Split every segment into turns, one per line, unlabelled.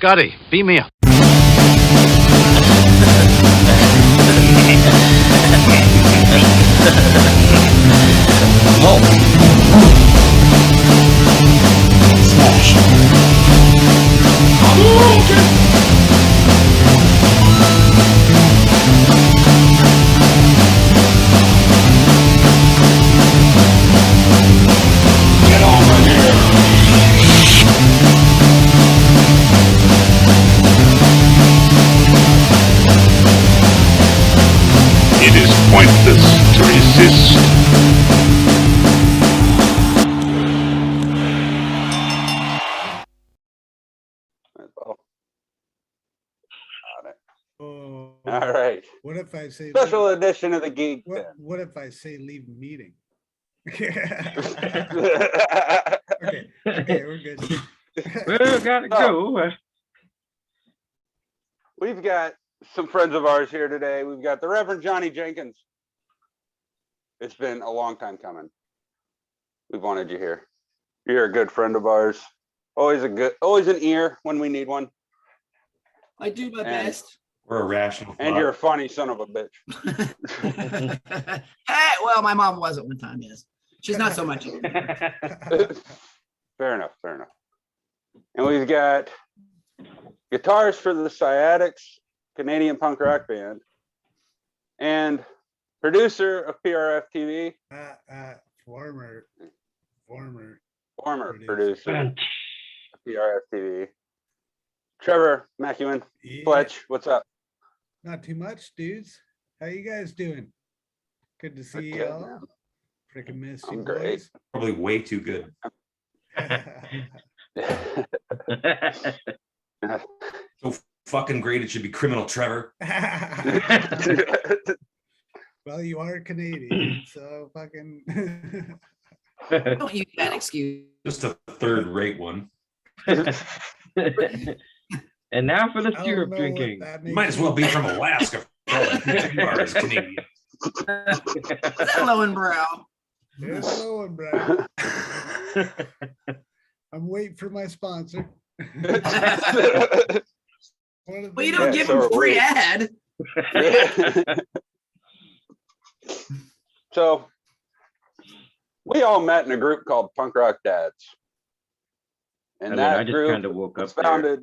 Scotty, beam me up.
Smash.
Get over here! It is pointless to resist.
Oh. Got it.
Oh,
All right.
what if I say
Special
leave,
edition of the Geek Den.
what if I say leave meeting? Okay, we're good.
Well, gotta go.
We've got some friends of ours here today. We've got the Reverend Johnny Jenkins. It's been a long time coming. We've wanted you here. You're a good friend of ours. Always an ear when we need one.
I do my
And-
best.
We're a rational.
And you're a funny son of a bitch.
Hey, well, my mom wasn't one time, yes. She's not so much.
Fair enough. And we've got guitars for the Sciatics, Canadian punk rock band, and producer of PRF TV,
Former
producer of PRF TV, Trevor McEwen.
Yeah,
Fletch, what's up?
not too much, dudes. How you guys doing? Good to see
Good,
y'all.
man.
Freaking miss you
I'm great.
boys.
Probably way too good. So fucking great. It should be criminal, Trevor.
Well, you are Canadian, so fucking.
Don't use that excuse.
Just a third-rate one.
And now for the
I don't
syrup
know what
drinking.
that
You might as well be from Alaska. For all that you are as Canadian.
Hello and brow.
It's flowing, bro. I'm waiting for my sponsor.
Well, you don't give them free ad.
So we all met in a group called Punk Rock Dads. And that
I just
group
kind of woke up
was
there.
founded.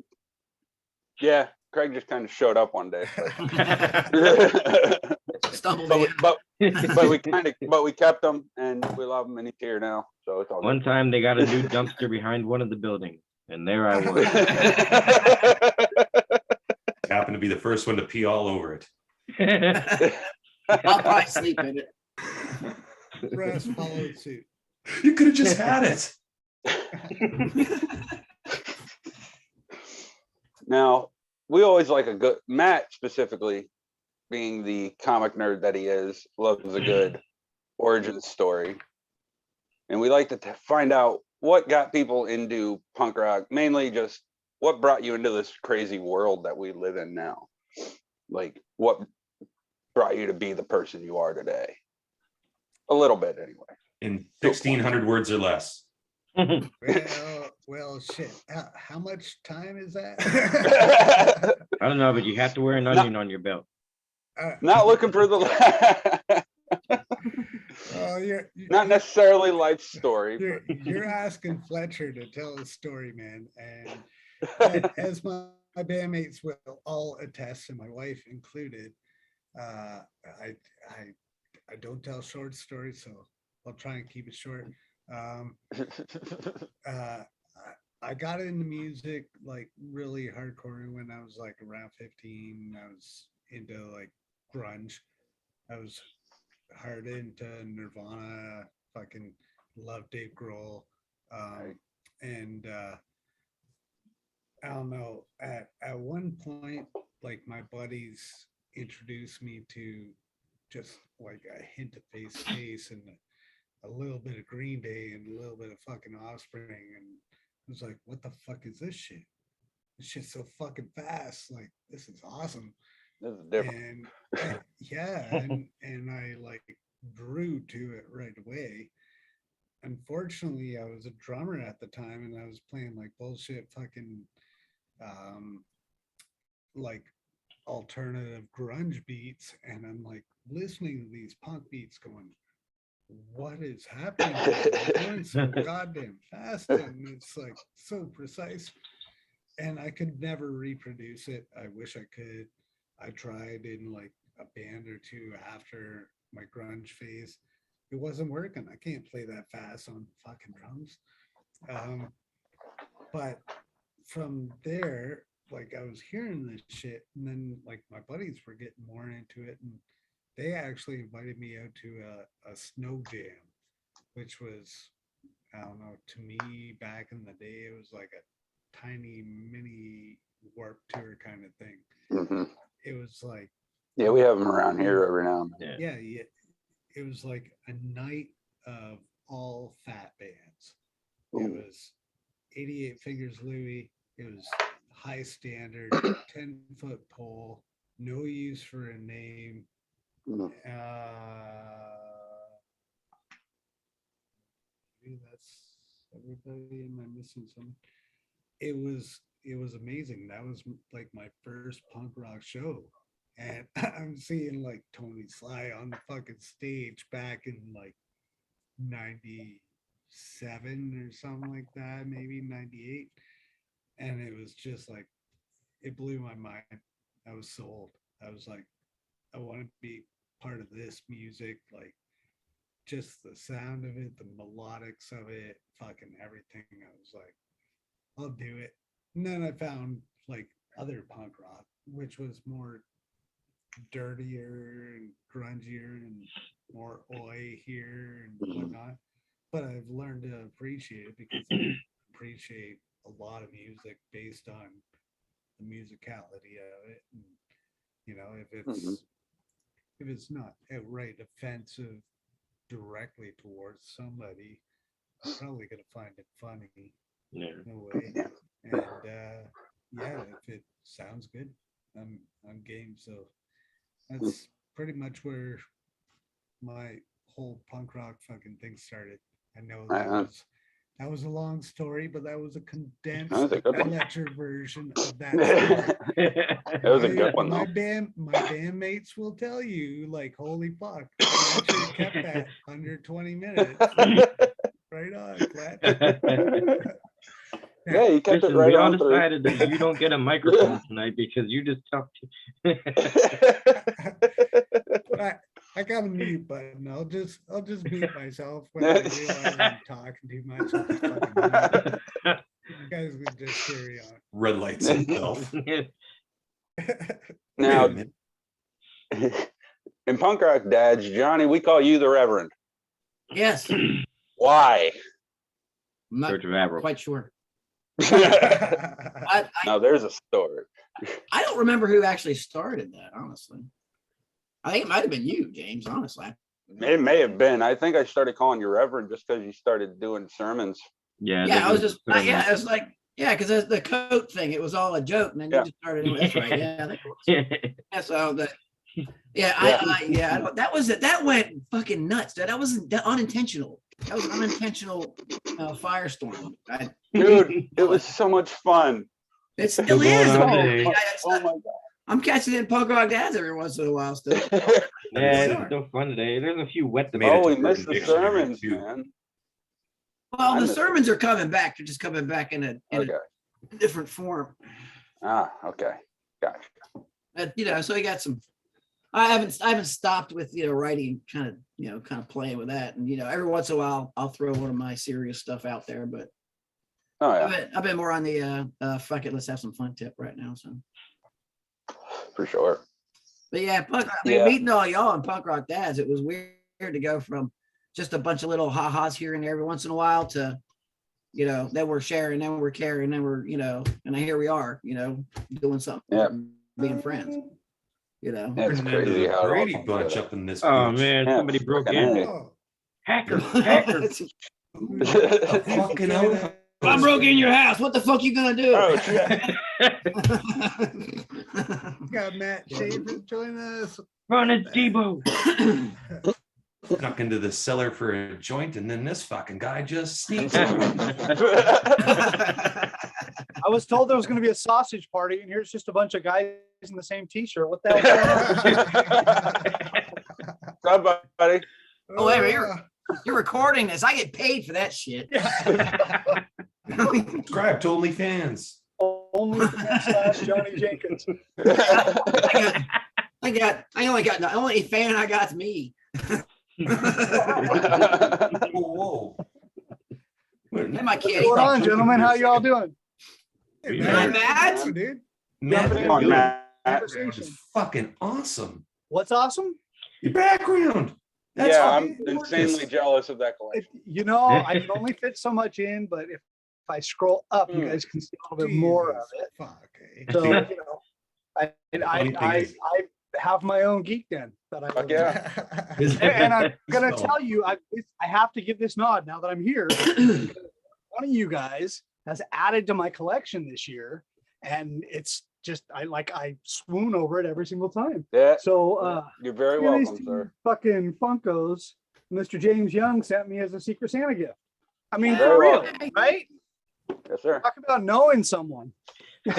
Yeah, Craig just kind of showed up one day.
Stumbled
but,
in.
but we kept them and we love them and he's here now. So it's all
One
good.
time they got a new dumpster behind one of the buildings, and there I was.
Happened to be the first one to pee all over it.
I'll probably sleep in it.
Press followed suit.
You could have just had it.
Now, we always like a good, Matt specifically, being the comic nerd that he is, loves a good origin story. And we like to find out what got people into punk rock, mainly just what brought you into this crazy world that we live in now. Like, what brought you to be the person you are today? A little bit, anyway.
In 1,600 words or less.
Well, shit. How much time is that?
I don't know, but you have to wear an onion on your belt.
Not looking for the
Oh,
not necessarily life story.
You're asking Fletcher to tell a story, man. And as my bandmates will all attest, and my wife included, I don't tell short stories, so I'll try and keep it short. I got into music like really hardcore when I was like around 15. I was into like grunge. I was hard into Nirvana. Fucking love Dave Grohl. And I don't know. At one point, like my buddies introduced me to just like a hint of Face and a little bit of Green Day and a little bit of fucking Offspring, and I was like, what the fuck is this shit? This shit's so fucking fast. Like, this is awesome.
This is different.
And yeah, and I like grew to it right away. Unfortunately, I was a drummer at the time and I was playing like bullshit fucking like alternative grunge beats, and I'm like listening to these punk beats going, what is happening? They're going so goddamn fast, and it's like so precise. And I could never reproduce it. I wish I could. I tried in like a band or two after my grunge phase. It wasn't working. I can't play that fast on fucking drums. But from there, like I was hearing this shit, and then like my buddies were getting more into it, and they actually invited me out to a snow jam, which was, I don't know, to me back in the day, it was like a tiny mini Warp Tour kind of thing.
Hmm.
It was like,
Yeah, we have them around here every now and then.
yeah, it was like a night of all fat bands. It
Ooh.
was 88 Fingers Louie. It was High Standard, 10-foot pole, No Use for a Name.
Mhm.
Maybe that's everybody. Am I missing something? It was amazing. That was like my first punk rock show, and I'm seeing like Tony Sly on the fucking stage back in like 97 or something like that, maybe 98. And it was just like, it blew my mind. I was sold. I was like, I want to be part of this music, like just the sound of it, the melodics of it, fucking everything. I was like, I'll do it. And then I found like other punk rock, which was more dirtier and grungier and more oi here and whatnot. But I've learned to appreciate it because I appreciate a lot of music based on the musicality of it. And, you know, if it's not outright offensive directly towards somebody, I'm probably gonna find it funny
Yeah.
in a way. And yeah, if it sounds good, I'm game. So that's pretty much where my whole punk rock fucking thing started. I know that was a long story, but that was a condensed
That was a good one.
lecture version of that story.
That was a good one
My
though.
bandmates will tell you, like, holy fuck, you should have kept that under 20 minutes. Right on, Flat.
Yeah, you kept
Listen,
it right
we all
on through.
decided that you don't get a microphone tonight because you just talked.
I got a mute button. I'll just mute myself when I realize I'm talking too much. I'll just fucking mute. You guys can just carry on.
Red lights himself.
Now,
Wait a minute.
in punk rock dads, Johnny, we call you the Reverend.
Yes, I'm
Why?
not
Church of Averill.
quite sure.
Now there's a story.
I don't remember who actually started that, honestly. I think it might have been you, James, honestly.
It may have been. I think I started calling you Reverend just because you started doing sermons.
Yeah.
Yeah, I was just,
sermon.
yeah, it was like, yeah, because the coat thing, it was all a joke, and then
Yeah.
you just started doing, that's right, yeah. I think it was. Yeah, so that, yeah, that was it. That went fucking nuts. That wasn't unintentional. That was an unintentional firestorm.
Dude, it was so much fun.
It still
Going
is.
on
Oh,
today.
yeah,
Oh my
I'm catching it in punk rock dads every once in a while still.
god.
Yeah, it's still fun today. There's a few wet
Made it
Oh,
to
we
Urban
missed the
Dictionary,
sermons,
too.
man.
Well,
I
the
miss it.
sermons are coming back. They're just coming back in a
Okay.
different form.
Ah, okay. Gotcha.
You know, so he got some. I haven't stopped with writing, kind of playing with that, and every once in a while I'll throw one of my serious stuff out there, but
Oh yeah,
I've been more on the fuck it, let's have some fun tip right now. So,
for sure.
but yeah,
Yeah.
meeting all y'all in punk rock dads, it was weird to go from just a bunch of little ha-has here and there every once in a while to then we're sharing, then we're caring, then we're and here we are, doing something,
Yeah.
being friends.
It's
Turning into
crazy
the
how it all
Brady
comes
Bunch
together.
up in this.
Oh
bitch.
man,
Yeah,
somebody broke
fucking
in.
A.
Oh,
Hacker.
The fucking hell?
I broke in your house. What the fuck you gonna do?
Oh shit.
got Matt Schaefer join us.
Run it, Debo.
snuck into the cellar for a joint, and then this fucking guy just sneaks in.
I was told there was going to be a sausage party, and here's just a bunch of guys in the same T-shirt. What the hell's
What's up, buddy?
Oh, wait, you're recording this. I get paid for that shit.
Subscribe to OnlyFans.
only Johnny Jenkins?
I only got the only fan I got is me.
Whoa.
And my kid.
What's going on, gentlemen? How y'all doing?
Hey,
Matt.
Matt, dude.
Matt,
Jumping
Come on,
into
Matt.
conversation.
is fucking awesome.
What's awesome?
Your background. That's
Yeah, I'm
fucking gorgeous.
insanely jealous of that collection.
I can only fit so much in, but if I scroll up, you guys can see a little bit more of
Jesus
it.
Fuck, eh?
So,
think-
I
funny thing is-
have my own geek den that I
Fuck
live in.
yeah.
And I'm gonna
So-
tell you, I have to give this nod now that I'm here. One of you guys has added to my collection this year, and it's just I swoon over it every single time.
Yeah,
So
you're very
here are these
welcome,
two
sir.
fucking Funkos Mr. James Young sent me as a Secret Santa gift. I mean,
Very
for real,
welcome.
right?
Yes, sir.
Talk about knowing someone.
You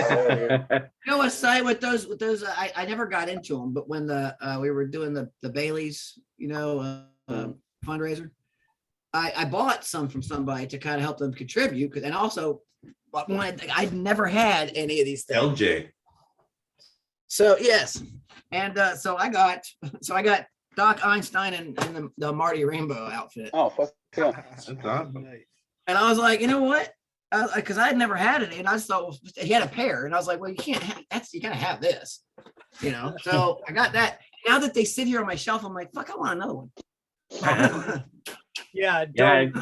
know what's say with those I never got into them, but when we were doing the Bailey's, fundraiser, I bought some from somebody to kind of help them contribute, and also but I'd never had any of these things.
LJ.
So yes, and so I got Doc Einstein and the Marty Rainbow outfit,
Oh, fuck yeah.
That's awesome.
and I was like, you know what? Because I had never had it, and I thought he had a pair, and I was like, well, you can't have you gotta have this, So I got that. Now that they sit here on my shelf, I'm like, fuck, I want another one.
Yeah,
Yeah.
don't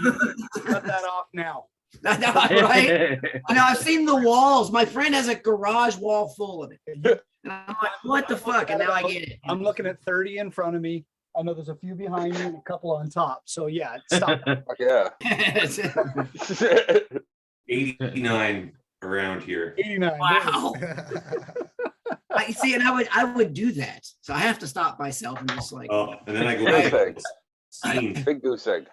cut that off now.
I know, right? I know. I've seen the walls. My friend has a garage wall full of it, and I'm like, what the fuck? And now I get it.
I'm looking at 30 in front of me. I know there's a few behind me and a couple on top. So yeah, stop.
Fuck yeah.
89 around here.
89.
Wow. I see, and I would do that. So I have to stop myself and just like,
Oh, and then I go
Goose
back.
egg.
Scenes.
Big goose egg.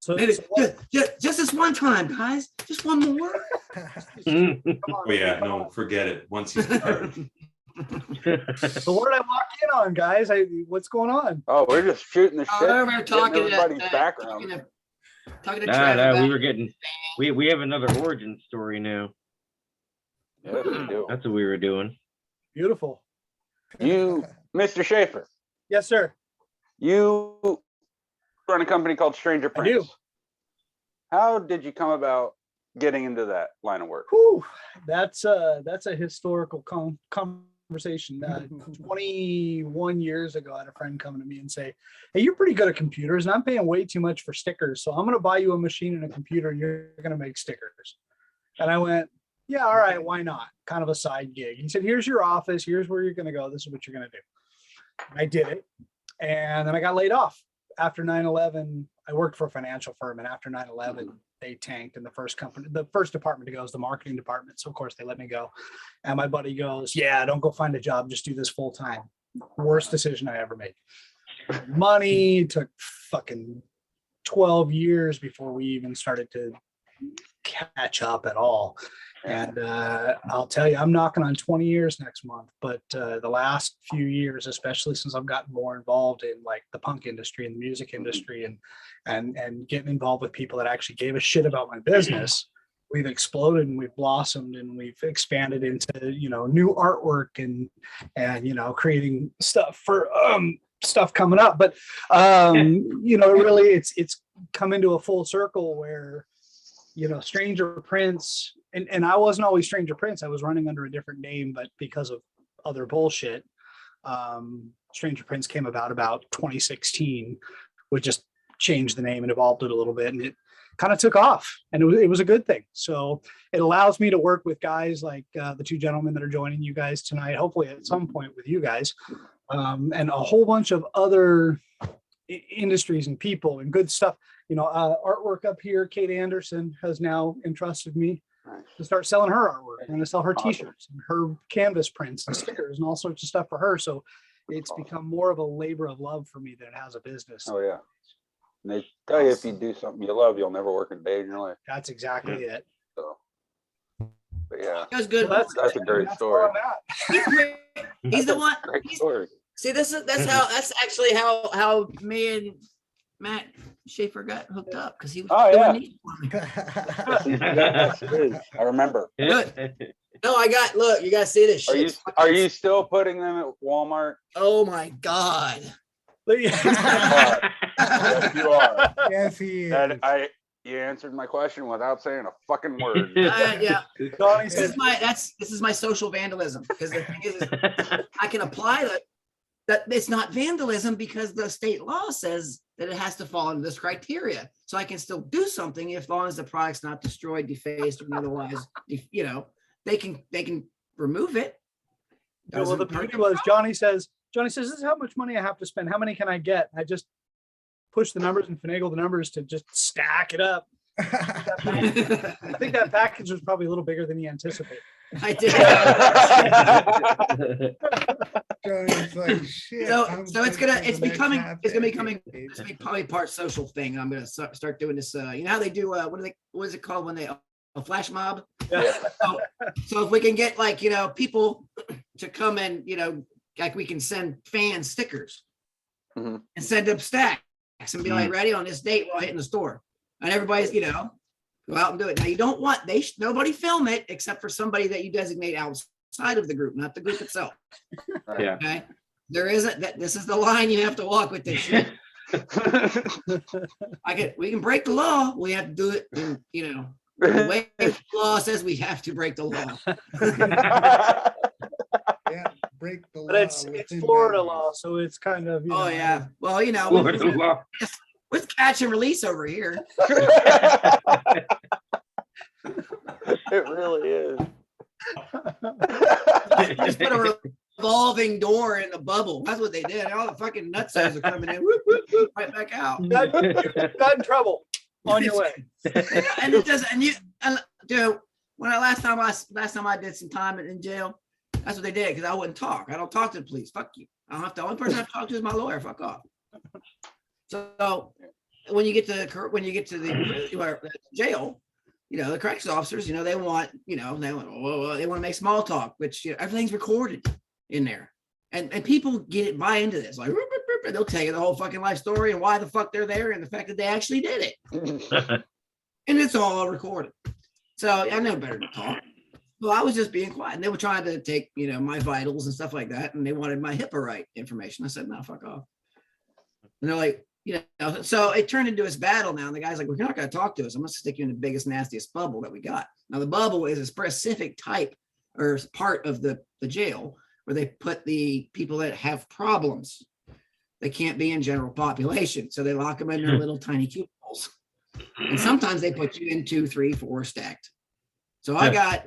So,
maybe
so what-
just this one time, guys. Just one more.
come on,
Oh yeah,
come
no,
on.
forget it. Once you start,
So what did I walk in on, guys? What's going on?
Oh, we're just shooting the shit.
Oh, we're
getting
talking
everybody's
to
background.
talking to
Nah,
Trev
nah, we
about-
were getting, we have another origin story now.
Yes, we do.
That's what we were doing.
Beautiful.
You, Mr. Schaefer,
Yes, sir.
you run a company called Stranger
I do.
Prince. How did you come about getting into that line of work?
Whew, that's a historical conversation. 21 years ago, I had a friend come to me and say, "Hey, you're pretty good at computers, and I'm paying way too much for stickers. So I'm going to buy you a machine and a computer, and you're going to make stickers." And I went, "Yeah, all right, why not?" Kind of a side gig. He said, "Here's your office. Here's where you're going to go. This is what you're going to do." And I did it, and then I got laid off after 9/11. I worked for a financial firm, and after 9/11, they tanked, and the first department to go is the marketing department. So of course they let me go. And my buddy goes, "Yeah, don't go find a job. Just do this full time." Worst decision I ever made. Money took fucking 12 years before we even started to catch up at all. And I'll tell you, I'm knocking on 20 years next month, but the last few years, especially since I've gotten more involved in like the punk industry and the music industry and getting involved with people that actually gave a shit about my business, we've exploded and we've blossomed and we've expanded into, new artwork and creating stuff for stuff coming up. But really it's come into a full circle where, Stranger Prince, and I wasn't always Stranger Prince. I was running under a different name, but because of other bullshit, Stranger Prince came about 2016, which just changed the name and evolved it a little bit, and it kind of took off, and it was a good thing. So it allows me to work with guys like the two gentlemen that are joining you guys tonight, hopefully at some point with you guys, and a whole bunch of other industries and people and good stuff. Artwork up here, Kate Anderson has now entrusted me to start selling her artwork. I'm going to sell her
Awesome.
t-shirts and her canvas prints and stickers and all sorts of stuff for her. So it's become more of a labor of love for me than it has a business.
Oh yeah. And they tell you if you do something you love, you'll never work a day in your life.
That's exactly it.
So, but yeah,
That was good.
Well,
that's a great
that's
story.
where I'm at.
He's the one.
Great
he's-
story.
See, that's actually how me and Matt Schaefer got hooked up because he was
Oh, yeah.
doing neat for me.
Yes, it is. I remember.
No, look, you gotta see this
Are
shit.
you still putting them at Walmart?
Oh my God.
Yes, you are.
Yes, he is.
And you answered my question without saying a fucking word.
Yeah.
Donnie
This
says,
is my social vandalism because the thing is I can apply that it's not vandalism because the state law says that it has to fall into this criteria. So I can still do something if long as the product's not destroyed, defaced, or otherwise, they can remove it.
well, the beauty was Johnny says, this is how much money I have to spend. How many can I get? I just push the numbers and finagle the numbers to just stack it up. I think that package was probably a little bigger than he anticipated.
I did.
Johnny's like, shit.
So
I'm
it's
good for the next
becoming
half
it's gonna be
decade.
coming it's gonna be probably part social thing. And I'm gonna start doing this. You know how they do what is it called when they a flash mob?
Yeah.
So if we can get people to come and like we can send fan stickers
Mhm.
and send up stacks and be like, ready on this date while hitting the store, and everybody's go out and do it. Now you don't want nobody film it except for somebody that you designate outside of the group, not the group itself.
Yeah.
Okay. There isn't that. This is the line you have to walk with this shit. We can break the law. We have to do it. The way the law says we have to break the law.
Yeah, break the law.
But it's
within
Florida
boundaries.
law, so it's kind of
Oh yeah. Well,
Florida law.
with catch and release over here.
It really is.
Just put a revolving door in the bubble. That's what they did. All the fucking nutsos are coming in, whoop, whoop, whoop, right back out.
got in trouble on your way.
And it doesn't. And dude, last time I did some time in jail, that's what they did because I wouldn't talk. I don't talk to the police. Fuck you. I don't have to. The only person I have to talk to is my lawyer. Fuck off. So when you get to the jail, the corrections officers, they want to make small talk, which everything's recorded in there, and people buy into this, like and they'll tell you the whole fucking life story and why the fuck they're there and the fact that they actually did it, and it's all recorded. So I know better to talk. Well, I was just being quiet, and they were trying to take my vitals and stuff like that, and they wanted my HIPAA right information. I said, no, fuck off. And they're like, so it turned into this battle now. And the guy's like, we're not going to talk to us. I'm going to stick you in the biggest, nastiest bubble that we got. Now, the bubble is a specific type or part of the jail where they put the people that have problems. They can't be in general population. So they lock them in their little tiny cubicles. And sometimes they put you in 2, 3, 4 stacked. So I got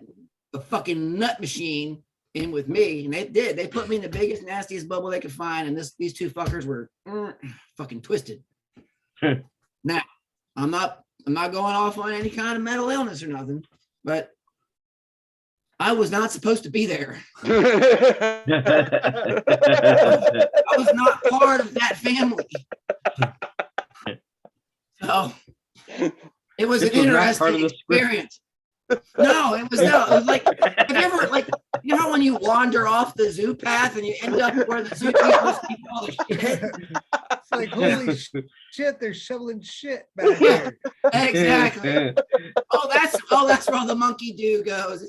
the fucking nut machine in with me, and they put me in the biggest, nastiest bubble they could find, and these two fuckers were fucking twisted. Now, I'm not going off on any kind of mental illness or nothing, but I was not supposed to be there. I was not part of that family. So it was an interesting experience. No, it was like, have you ever how when you wander off the zoo path and you end up where the zoo keeps all the shit?
It's like, holy shit, they're shoveling shit back there.
Exactly. That's where the monkey do goes.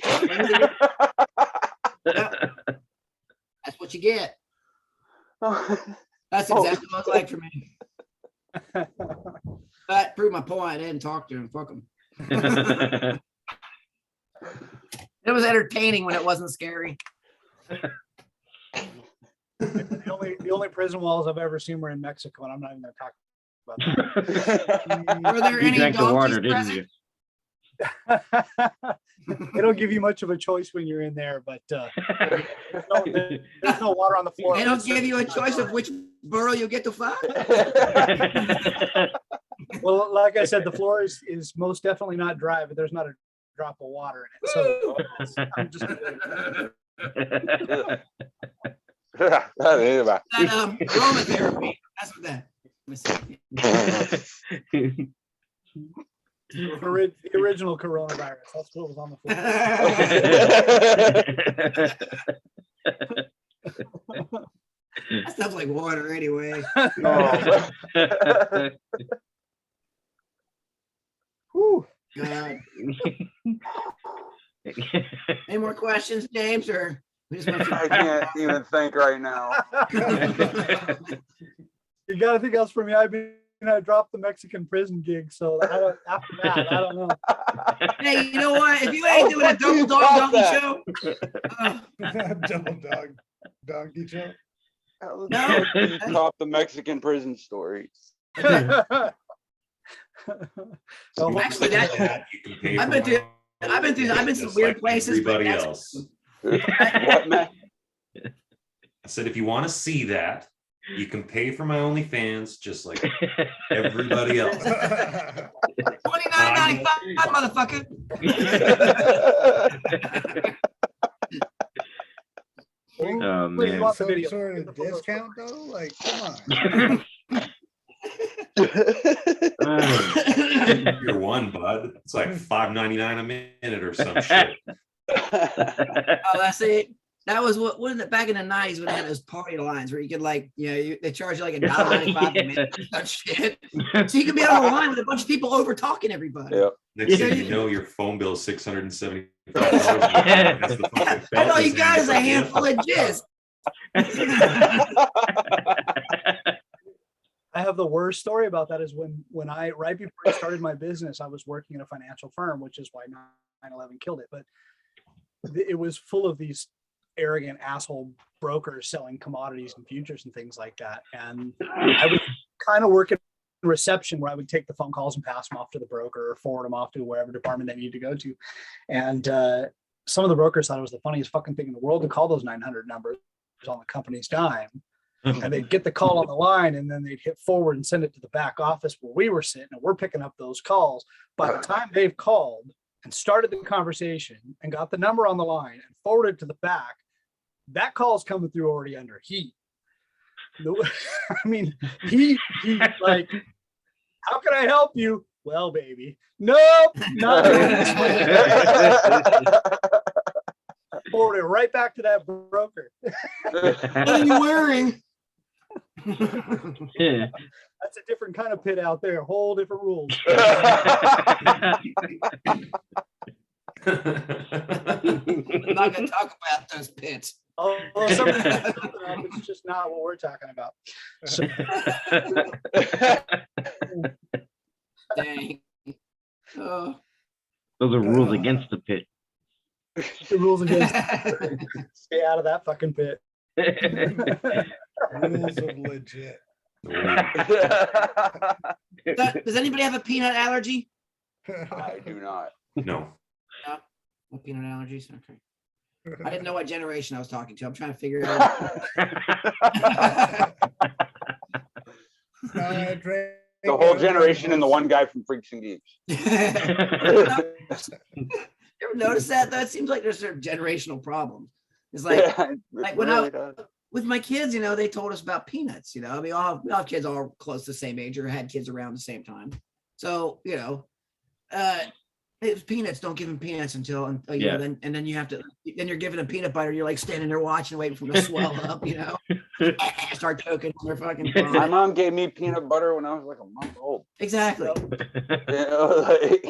That's what you get. That's exactly what it's like for me. That proved my point. I didn't talk to him. Fuck him. It was entertaining when it wasn't scary.
The only prison walls I've ever seen were in Mexico, and I'm not even going to talk about that.
Were there
You
any
drank the
donkeys
water, didn't
present?
you?
They don't give you much of a choice when you're in there, but there's no water on the floor.
They don't give you a choice of which borough you get to fly.
Well, like I said, the floor is most definitely not dry, but there's not a drop of water in it. So I'm just
That ain't about-
That aromatherapy. That's what that. Let me see.
The original coronavirus. That's what was on the floor.
That stuff's like water anyway.
Oh,
Whew.
God. Any more questions, James, or we just want
I can't even think right now.
You got anything else for me? I dropped the Mexican prison gig, so after that, I don't know.
Hey, you know what? If you ain't doing a
fuck do you
double dog
top
donkey
that?
show,
Double dog donkey show.
How the
No.
fuck do you top the Mexican prison story?
So
Actually, that-
You can pay
I've
for
been through-
one,
I've been through some
just
weird
like
places, but
Everybody
that's-
else.
What, man?
I said, if you want to see that, you can pay for my OnlyFans, just like everybody else.
$29.95, motherfucker.
Oh
What do you
man.
want the
Some
video?
sort
Get
of
the photos.
discount though? Like, come on.
You're one, bud. It's like $5.99 a minute or some shit.
Oh, that's it. That was what wasn't it back in the 90s when they had those party lines where you could like, they charge you like $1.95 a minute or some shit. So you could be on the line with a bunch of people over talking everybody.
Yep.
Next thing
Yeah.
you know, your phone bill is $675.
And all you got is a handful of jizz.
I have the worst story about that is when I, right before I started my business, I was working in a financial firm, which is why 9/11 killed it. But it was full of these arrogant asshole brokers selling commodities and futures and things like that. And I would kind of work in reception where I would take the phone calls and pass them off to the broker or forward them off to wherever department they needed to go to. And some of the brokers thought it was the funniest fucking thing in the world to call those 900 numbers on the company's dime. And they'd get the call on the line and then they'd hit forward and send it to the back office where we were sitting and we're picking up those calls. By the time they've called and started the conversation and got the number on the line and forwarded to the back, that call's coming through already under heat. I mean, he like, how can I help you? Well, baby, nope, not forward it right back to that broker.
What are you wearing?
That's a different kind of pit out there. Whole different rules.
I'm not gonna talk about those pits.
Oh, it's just not what we're talking about. So,
Dang. Oh.
Those are rules against the pit.
the rules against stay out of that fucking pit.
Rules of legit.
Does anybody have a peanut allergy?
I do not.
No.
No peanut allergies? Okay. I didn't know what generation I was talking to. I'm trying to figure it out.
The whole generation and the one guy from Freaks and Geeks.
You ever notice that? That seems like there's certain generational problems. It's like,
Yeah, it
like when
really does.
with my kids, they told us about peanuts. I mean, we all have kids all close to the same age or had kids around the same time. So, it's peanuts. Don't give them peanuts until
Yeah.
then you have to. Then you're giving them peanut butter. You're like standing there watching, waiting for them to swell up. Start choking on their fucking.
My
phone.
mom gave me peanut butter when I was like a month old.
Exactly.
Like,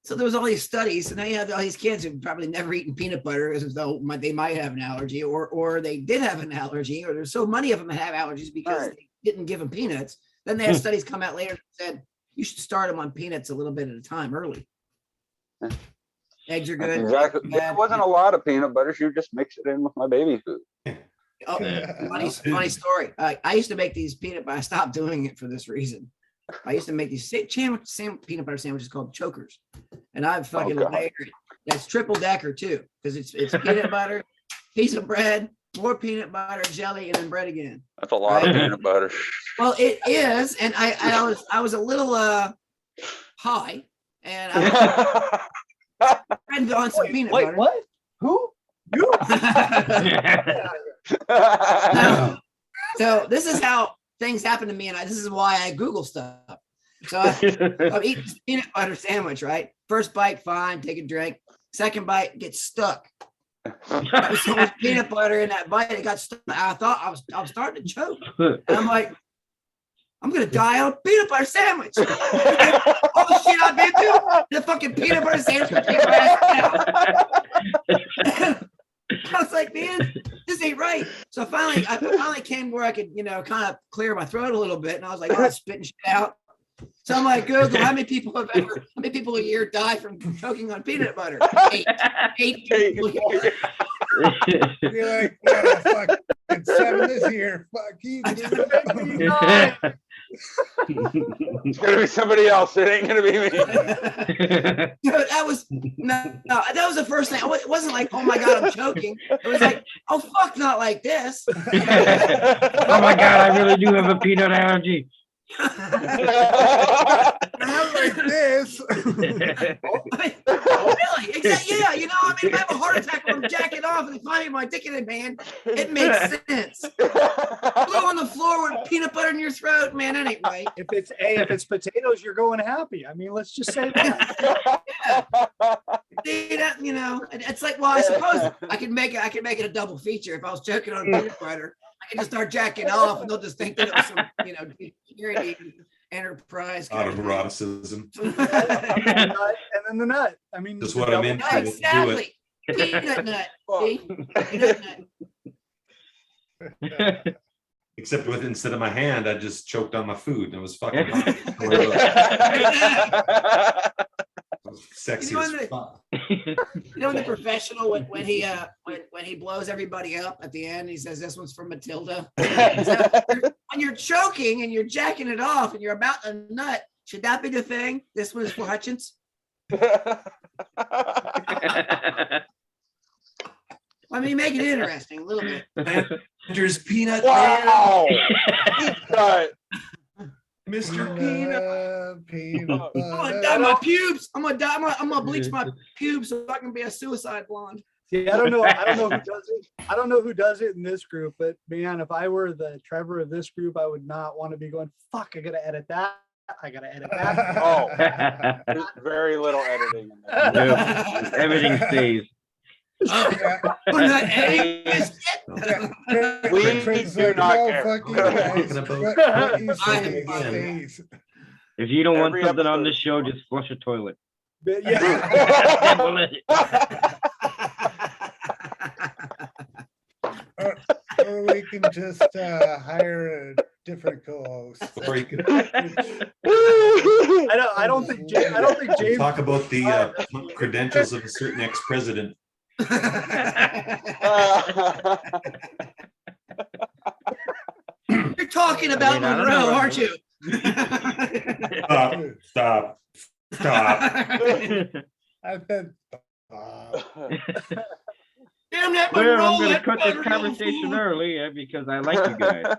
So there was all these studies, and now you have all these kids who've probably never eaten peanut butter, as though they might have an allergy, or they did have an allergy, or there's so many of them that have allergies because
Right.
they didn't give them peanuts. Then they had studies come out later that said you should start them on peanuts a little bit at a time early. Eggs are good.
exactly.
Bad.
There wasn't a lot of peanut butter. She would just mix it in with my baby food.
Oh, funny story. I used to make these peanut butter. I stopped doing it for this reason. I used to make these peanut butter sandwiches called chokers, and I've fucking
God.
layered. It's triple decker too, because it's peanut butter, piece of bread, more peanut butter, jelly, and then bread again.
That's a lot of
Right.
peanut butter.
Well, it is, and I was a little high, and I tried on some peanut butter.
What? Who?
No. So this is how things happen to me, and this is why I Google stuff. So I'm eating this peanut butter sandwich, right? First bite, fine, take a drink. Second bite, gets stuck. There was so much peanut butter in that bite, it got stuck. I thought I was starting to choke. And I'm like, I'm gonna die on a peanut butter sandwich. All the shit I've been through, the fucking peanut butter sandwich gonna take my ass down. I was like, man, this ain't right. So I finally came where I could, kind of clear my throat a little bit, and I was like, oh, spitting shit out. So I'm like, Google, how many people a year die from choking on peanut butter? Eight people a year.
You're like, yeah, fuck, it's 7 this year. Fuck you.
It's gonna be somebody else. It ain't gonna be me.
Dude, that was the first thing. It wasn't like, oh my god, I'm choking. It was like, oh fuck, not like this.
Oh my god, I really do have a peanut allergy.
Not like this.
Really? Exactly. Yeah. If I have a heart attack when I'm jacking off and they find me my dick in it, man, it makes sense. Blow on the floor with peanut butter in your throat, man, that ain't right.
If it's potatoes, you're going happy. I mean, let's just say that.
See that, it's like, well, I suppose I could make it a double feature if I was choking on peanut butter. I can just start jacking off, and they'll just think that it was some, security enterprise.
Autoeroticism.
And then the nut. I mean,
That's what I'm into.
Yeah,
Let's do
exactly. Peanut nut. See? Peanut nut.
Except instead of my hand, I just choked on my food, and it was fucking hot. Sexy as fuck.
In the professional when he blows everybody up at the end, he says this one's from Matilda. So, when you're choking and you're jacking it off and you're about to nut, should that be the thing? This one is for Hutchins. I mean, make it interesting a little bit.
There's peanut.
Wow. Peanut.
Mr. Peanut.
Peanut
I'm gonna dye my pubes. I'm gonna bleach my pubes so I can be a suicide blonde.
See, I don't know who does it. I don't know who does it in this group, but man, if I were the Trevor of this group, I would not want to be going, fuck, I gotta edit that. I gotta edit that.
Oh, there's very little editing in there.
Nope. Everything stays.
I'm not editing this shit.
We do not care.
If you don't want
Every
something on
episode.
the show, just flush a toilet.
But yeah.
Or we can just hire a different co-host.
Or you can
I don't think James.
talk about the credentials of a certain ex-president.
You're talking about
I don't
Monroe,
know.
aren't you?
Stop.
I said,
Damn that
Well,
Monroe.
I'm going to
that
cut this
buttermilk
conversation
fool.
early because I like you guys.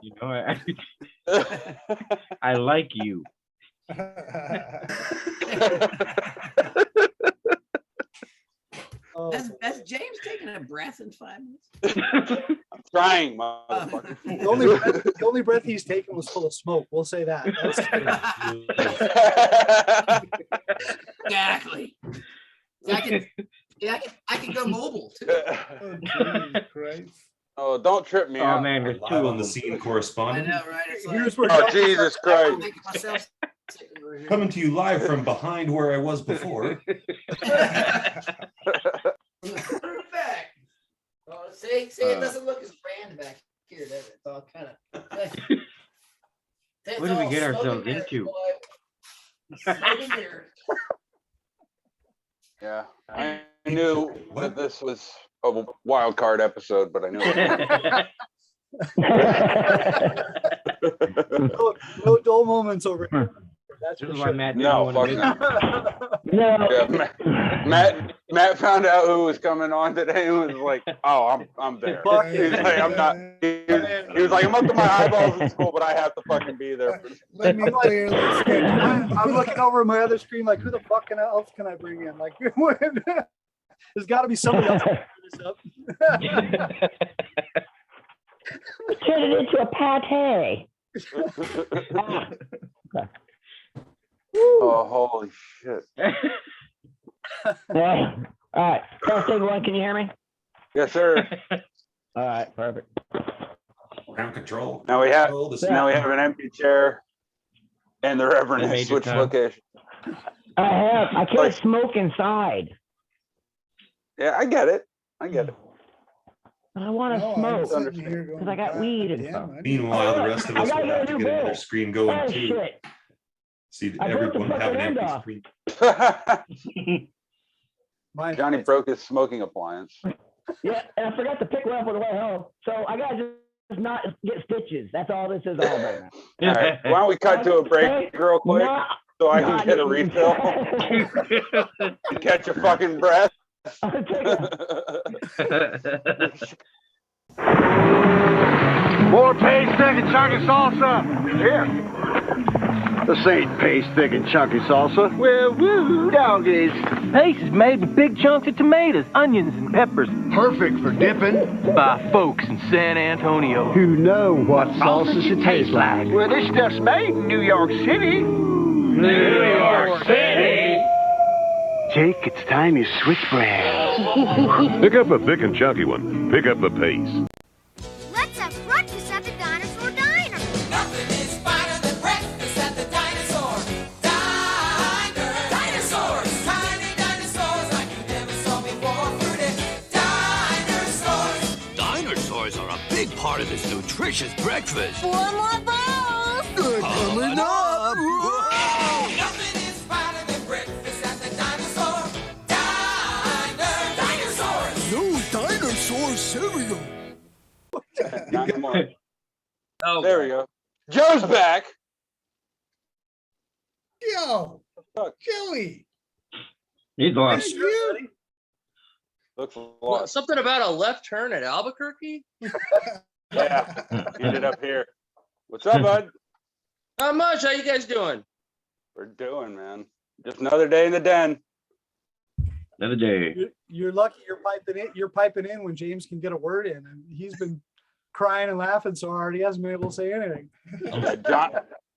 I like you.
Oh,
Has James taken a breath in 5 minutes?
I'm trying, motherfucker.
the only breath he's taken was full of smoke. We'll say that.
Exactly. I can go mobile too.
oh, Jesus Christ.
Oh, don't trip me
Oh
out.
man, there's
Live
two
on
of
the
them.
scene
I
correspondent.
know, right? It's like,
Here's where
Oh, Jesus
I'm
Christ.
making myself sick over here.
Coming to you live from behind where I was before.
Back. Oh, see, it doesn't look as grand back here, does it? It's all kind of.
What did we get ourselves into?
Yeah, I knew that this was a wild card episode, but I knew
no dull moments over here. That's
This
for
is why
sure.
Matt didn't
No,
want
fuck
to
no. Yeah, Matt found out who was coming on today and was like, "Oh, I'm there."
Fuck
He was like, "I'm not." He was like, "I'm up to my eyeballs in school, but I have to fucking be there."
Let me clear this.
I'm looking over my other screen like, who the fuck else can I bring in? Like, There's got to be somebody else to figure this up.
Turn it into a pate.
Oh, holy shit.
Yeah. All right. First thing one, can you hear me?
Yes, sir.
All right, perfect.
Ground control.
Now we have
Control the
now we have an empty chair, and the Reverend
They
has
made you
switched
come.
location.
I can't
Like-
smoke inside.
Yeah, I get it. I get it.
I want to
No, I'm
smoke.
sitting
Understand.
here going,
Because I got
"God
weed and
damn,
stuff."
I need-
Meanwhile, the rest of
I
us
gotta
will
get
have
a
to
new
get another
bowl.
screen going
Oh,
too.
shit.
See,
I broke the
everyone have an
fucking end
empty
off.
screen.
Johnny broke his smoking appliance.
Yeah, and I forgot to pick one up on the way home. So I got to just not get stitches. That's all this is all about now.
All right, why don't we cut to a break real quick
Not-
so I
not
can get a
getting-
refill and catch a fucking breath?
I'll take it.
More paste, thick, and chunky salsa. Here. This ain't paste, thick, and chunky salsa. Well, woo, doggies.
Paste is made with big chunks of tomatoes, onions, and peppers
Perfect for dipping.
by folks in San Antonio.
Who know what salsa should taste like.
Well, this stuff's made in New York City.
New York City. Jake, it's time you switch brands.
Pick up a thick and chunky one. Pick up the pace.
Let's have breakfast at the Dinosaur Diner.
Nothing is finer than breakfast at the Dinosaur Diner. Dinosaurs, tiny dinosaurs like you never saw before. Fruity dinosaurs.
Dinosaurs are a big part of this nutritious breakfast.
4 more bowls.
Coming up!
Nothing is finer than breakfast at the Dinosaur Diner. Dinosaurs.
No dinosaur cereal.
Not anymore.
Oh,
There we go. Joe's back.
Yo,
Fuck.
Joey.
He's lost.
You?
Looks
What,
lost.
something about a left turn at Albuquerque?
Yeah, ended up here. What's up, bud?
Not much. How you guys doing?
We're doing, man. Just another day in the den.
Another day.
You're lucky you're piping in when James can get a word in, and he's been crying and laughing so hard he hasn't been able to say anything.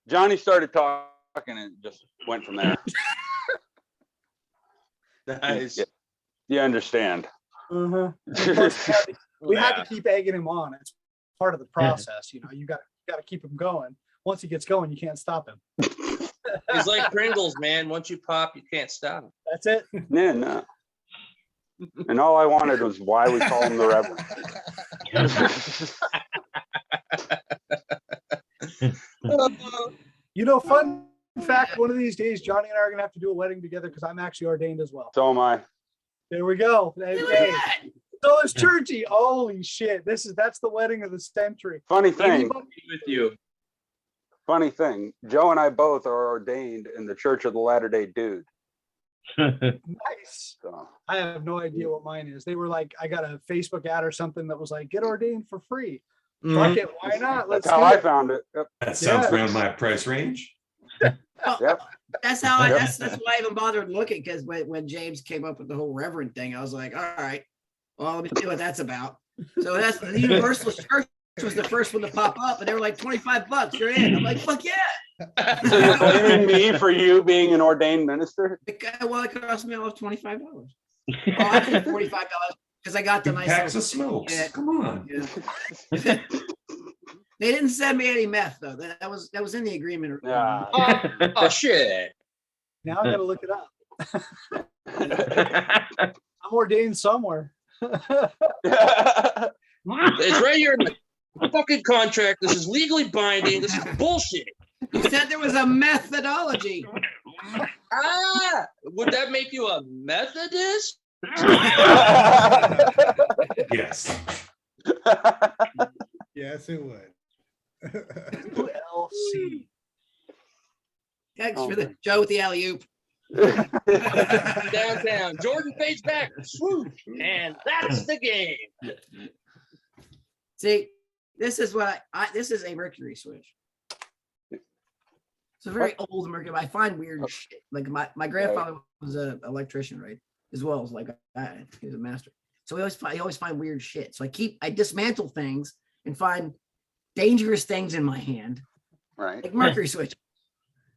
Johnny started talking and just went from there.
Nice.
Yeah. You understand.
Uh-huh. We had to keep egging him on. It's part of the process, you know. You got to keep him going. Once he gets going, you can't stop him.
He's like Pringles, man. Once you pop, you can't stop.
That's it.
Yeah, no. And all I wanted was why we call him the Reverend.
You know, fun fact, one of these days, Johnny and I are going to have to do a wedding together because I'm actually ordained as well.
So am I.
There we go. Hey, so is Churchy. Holy shit. That's the wedding of the century.
Funny thing.
Anybody-
With you.
Funny thing. Joe and I both are ordained in the Church of the Latter-day Dude.
Nice.
So
I have no idea what mine is. They were like, I got a Facebook ad or something that was like, get ordained for free. Fuck it. Why not? Let's
that's how
do
I
it.
found it. Yep.
That sounds
Yeah.
around my price range.
Yep.
That's how
Yep.
that's why I even bothered looking, because when James came up with the whole reverend thing, I was like, all right, well, let me see what that's about. So that's the Universal Church was the first one to pop up, and they were like $25. You're in. I'm like, fuck yeah.
So you're blaming me for you being an ordained minister?
Well, it cost me almost $25. Oh, actually $45 because I got the
Two
nice
packs
little-
of smokes.
Yeah.
Come on.
Yeah. They didn't send me any meth though. That was in the agreement.
Yeah.
Oh shit.
Now I got to look it up. I'm ordained somewhere.
It's right here in the fucking contract. This is legally binding. This is bullshit.
You said there was a methodology.
Ah, would that make you a Methodist?
Yes.
Yes, it would.
LC.
Thanks for the Joe with the alley oop.
Downtown. Jordan fades back. Swoosh. And that's the game.
See, this is what this is a Mercury switch. It's a very old Mercury. I find weird shit. Like my grandfather was an electrician, right? as well as like he's a master. So we always find weird shit. So I dismantle things and find dangerous things in my hand,
Right.
like mercury switch.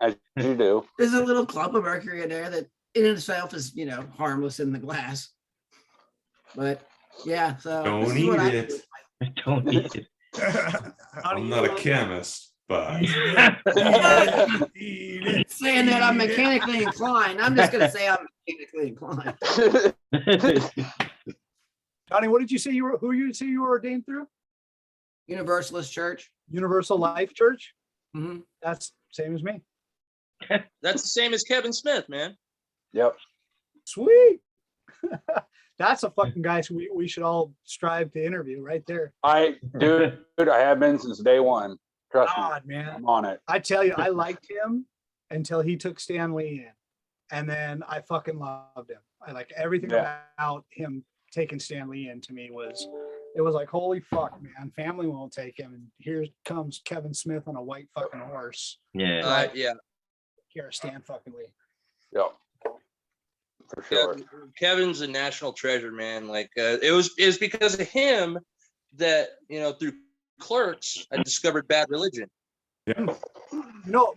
As you do.
There's a little clump of mercury in there that in itself is, harmless in the glass. But yeah, so
Don't
this is what
eat it.
Don't eat it.
I'm not a chemist, but
saying that I'm mechanically inclined. I'm just gonna say I'm mechanically inclined.
Johnny, what did you say you were? Who you say you were ordained through?
Universalist Church.
Universal Life Church.
Mm-hmm.
That's same as me.
That's the same as Kevin Smith, man.
Yep.
Sweet. That's a fucking guy we should all strive to interview right there.
Dude, I have been since day one. Trust
God,
me.
man.
I'm on it.
I tell you, I liked him until he took Stan Lee in. And then I fucking loved him. I like everything about him taking Stan Lee in. To me was like, holy fuck, man. Family won't take him. And here comes Kevin Smith on a white fucking horse.
Yeah.
Yeah.
Here, Stan fucking Lee.
Yep. For sure.
Kevin's a national treasure, man. Like it was because of him that through Clerks I discovered Bad Religion.
Yeah.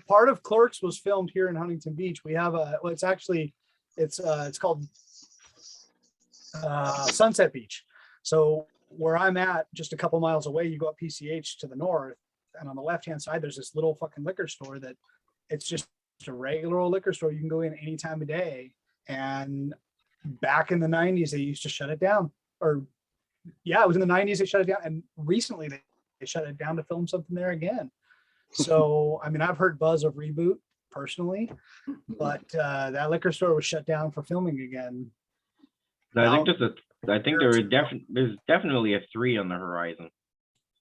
Part of Clerks was filmed here in Huntington Beach. We have it's called Sunset Beach. So where I'm at, just a couple miles away, you go up PCH to the north, and on the left-hand side, there's this little fucking liquor store that it's just a regular old liquor store. You can go in any time of day. And back in the 90s, they used to shut it down. It was in the 90s they shut it down. And recently they shut it down to film something there again. So, I mean, I've heard buzz of reboot personally, but that liquor store was shut down for filming again.
I think there's definitely a 3 on the horizon.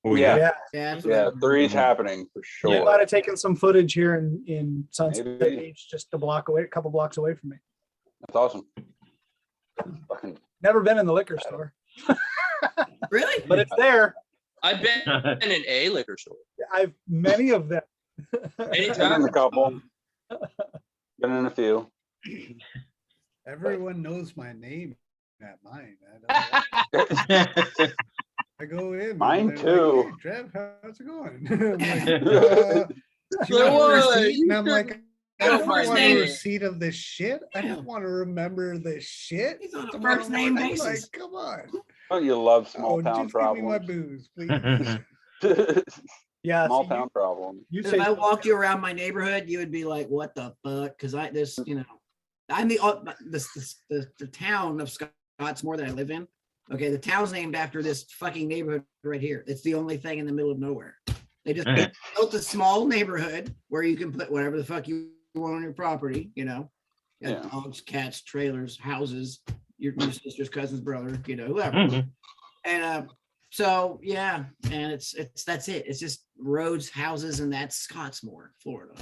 Oh
yeah.
Yeah.
3's happening for sure.
You might have taken some footage here in Sunset Beach, just a couple blocks away from me.
That's awesome. Fucking
never been in the liquor store.
Really?
But it's there.
I've been in a liquor store.
I've many of them.
been in a couple. Been in a few.
Everyone knows my name at mine. I go in.
Mine too.
Like, hey, Trev, how's it going? I'm like, I don't want a receipt of this shit. I don't want to remember this shit.
He's on a first name basis.
Like, come on.
Oh, you love small town
just
problems.
Give me my booze, please.
Yeah,
small town problems.
If I walked you around my neighborhood, you would be like, "What the fuck?" Because I'm the town of Scottsmore that I live in. Okay, the town's named after this fucking neighborhood right here. It's the only thing in the middle of nowhere. They just built a small neighborhood where you can put whatever the fuck you want on your property. Dogs, cats, trailers, houses, your sister's cousin's brother, whoever. And so yeah, and that's it. It's just roads, houses, and that's Scottsmore, Florida.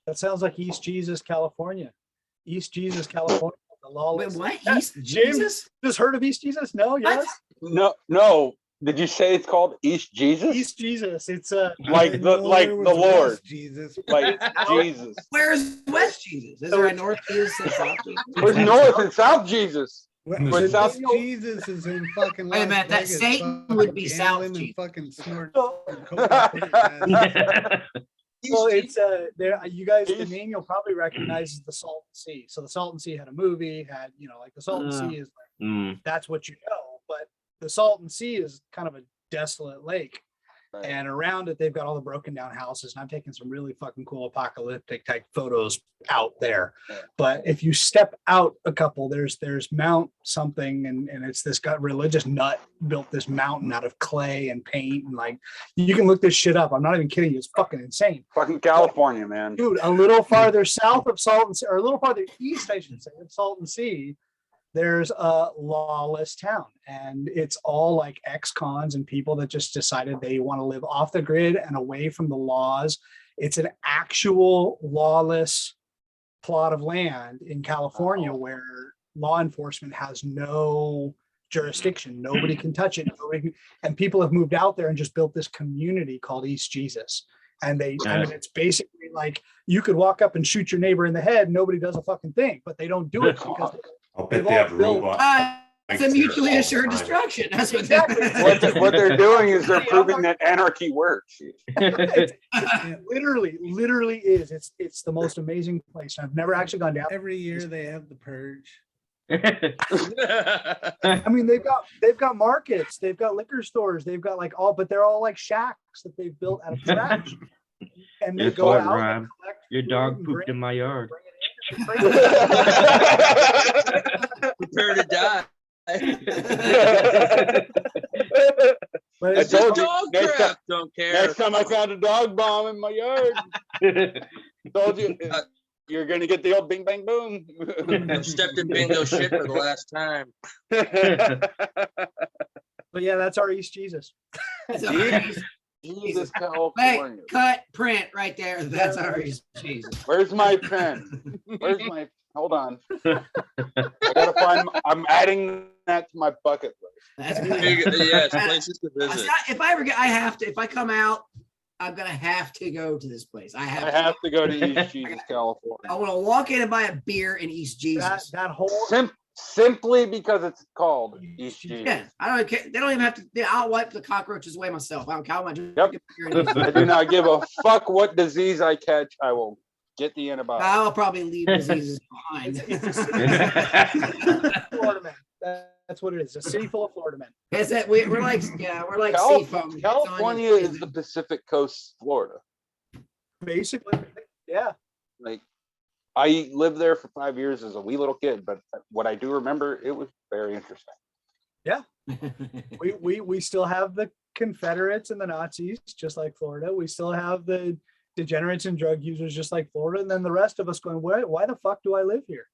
That sounds like East Jesus, California. East Jesus, California. The lawless.
Wait, what? East Jesus?
Just heard of East Jesus? No, yes.
No. Did you say it's called East Jesus?
East Jesus. It's
like the Lord.
Jesus.
Like Jesus.
Where's West Jesus? Is there a North Jesus and South Jesus?
Where's North and South Jesus?
Where's
South
Jesus is in fucking
Wait a minute, that
Vegas,
Satan would be South
and
Jesus.
fucking snort.
Well, it's there. You guys, the name you'll probably recognize is the Salton Sea. So the Salton Sea had a movie, like the Salton Sea is like that's what you know. But the Salton Sea is kind of a desolate lake, and around it they've got all the broken down houses. And I'm taking some really fucking cool apocalyptic type photos out there. But if you step out a couple, there's Mount something, and it's this religious nut built this mountain out of clay and paint, and like you can look this shit up. I'm not even kidding you. It's fucking insane.
Fucking California, man.
Dude, a little farther south of Salton Sea, or a little farther east, I should say, of Salton Sea, there's a lawless town, and it's all like ex-cons and people that just decided they want to live off the grid and away from the laws. It's an actual lawless plot of land in California where law enforcement has no jurisdiction. Nobody can touch it. And people have moved out there and just built this community called East Jesus. And it's basically like you could walk up and shoot your neighbor in the head. Nobody does a fucking thing, but they don't do it because
I'll bet
They've
they
all
have
built-
robots.
It's a mutually assured destruction. That's what
Exactly.
What they're doing is they're proving that anarchy works.
It literally is. It's the most amazing place. I've never actually gone down.
Every year they have the purge.
I mean, they've got markets, they've got liquor stores, they've got like all, but they're all like shacks that they've built out of trash. And they
Guess
go
what,
out.
Rob?
and collect
Your
food
dog
and
pooped
bring
in my yard.
Prepare to die.
But
I
it's
told
Just
you,
dog
next
crap. Don't care.
Next time I found a dog bomb in my yard, told you you're gonna get the old bing bang boom.
Stepped in bingo shit for the last time.
But yeah, that's our East Jesus.
That's our
Jesus,
Hey,
California.
cut, print right there. That's our Jesus.
Where's my pen? Where's my? Hold on. I gotta find. I'm adding that to my bucket list.
That's
Yes, places to visit.
If I ever get, I have to. If I come out, I'm gonna have to go to this place. I have.
I have to go to East Jesus, California.
I want to walk in and buy a beer in East Jesus.
That whole
Simply because it's called East Jesus.
Yeah, I don't care. They don't even have to. I'll wipe the cockroaches away myself. I don't care how much.
Yep. I do not give a fuck what disease I catch. I will get the antibiotics.
I'll probably leave diseases behind.
Florida man. That's what it is. A city full of Florida men.
Is that we're like seafoam.
California is the Pacific Coast, Florida.
Basically, yeah.
Like, I lived there for 5 years as a wee little kid, but what I do remember, it was very interesting.
Yeah. We still have the Confederates and the Nazis, just like Florida. We still have the degenerates and drug users, just like Florida. And then the rest of us going, why the fuck do I live here?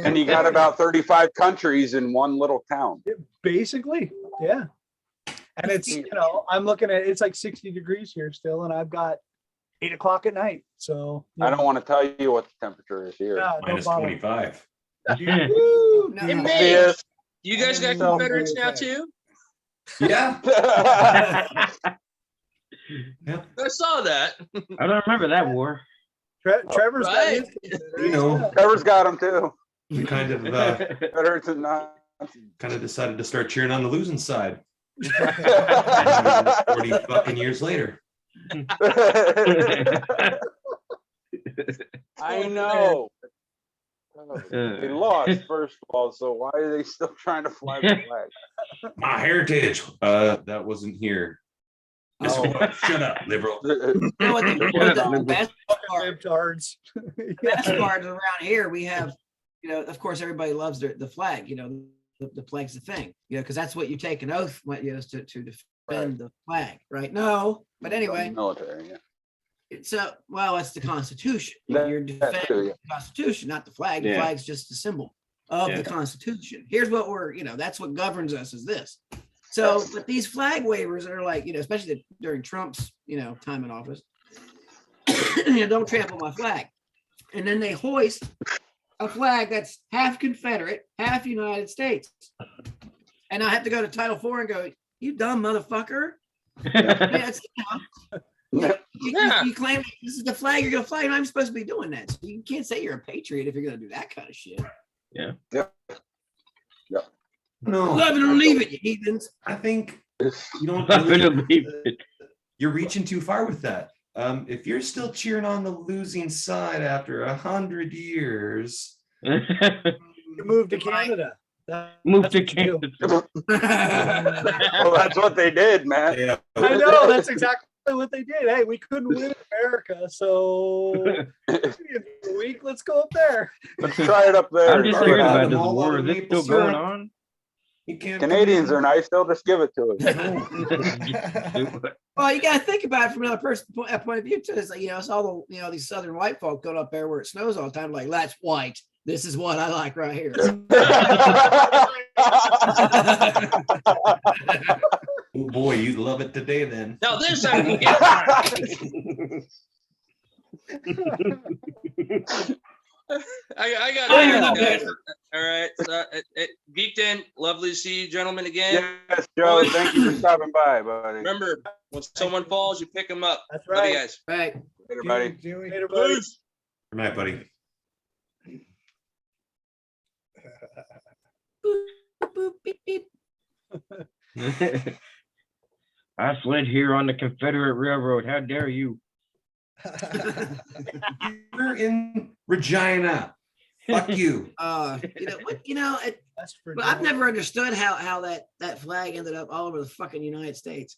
And you got about 35 countries in one little town.
Basically, yeah. And it's, I'm looking at, it's like 60 degrees here still, and I've got 8 o'clock at night. So
I don't want to tell you what the temperature is here.
Yeah,
Minus 25.
No,
In May,
Yes.
you guys got Confederates now too?
Yeah.
I saw that.
I don't remember that war.
Trevor's got
Right.
his
You know,
Trevor's got them too.
we kind of
Confederates and Nazis.
decided to start cheering on the losing side. 40 fucking years later.
I know. They lost, first of all, so why are they still trying to fly the flag?
My heritage. That wasn't here. Yes, it was. Shut up, liberal.
You know what the best part,
libtards.
best part is around here, we have, of course, everybody loves the flag, the flag's the thing, because that's what you take an oath, is to defend the flag, right? No, but anyway,
Military, yeah.
it's that's the Constitution.
That-
You're
that
defending
too, yeah.
the Constitution, not the flag. The
Yeah.
flag's just a symbol of
Yeah.
the Constitution. Here's what that's what governs us is this. So, but these flag waivers are like, especially during Trump's, time in office, don't trample my flag. And then they hoist a flag that's half Confederate, half United States. And I have to go to Title IV and go, you dumb motherfucker. You claim this is the flag you're going to fly, and I'm supposed to be doing that. So you can't say you're a patriot if you're going to do that kind of shit.
Yeah.
No,
Love it or leave it, you heathens.
I think you don't.
I'm gonna leave it.
You're reaching too far with that. If you're still cheering on the losing side after 100 years,
You moved to Canada.
Move
That's
to
what you do.
Kansas.
Well, that's what they did, man.
yeah,
I know, that's exactly what they did. Hey, we couldn't win in America, so week, let's go up there.
Let's try it up there.
I'm just
Sorry
curious
about
about
them
this
all
war.
on
Is this
maple
still going
syrup.
on?
you can't.
Canadians are nice. They'll just give it to us.
Well, you got to think about it from another person's point of view, too. It's like, it's all the, these southern white folk going up there where it snows all the time, like, that's white. This is what I like right here.
Oh boy, you love it today then.
Now this I can get. I got it. All right. So, Geeked In. Lovely to see you gentlemen again.
Yes, Joe. Thank you for stopping by, buddy.
Remember, when someone falls, you pick them up.
That's
Love you
right.
guys.
Right.
Later, buddy.
Joey,
Later, buddy.
Peace.
Good night, buddy.
Boop, beep, beep.
I slid here on the Confederate Railroad. How dare you?
You're in Regina. Fuck you.
You know what? You know,
That's for
well, I've never understood how that flag ended up all over the fucking United States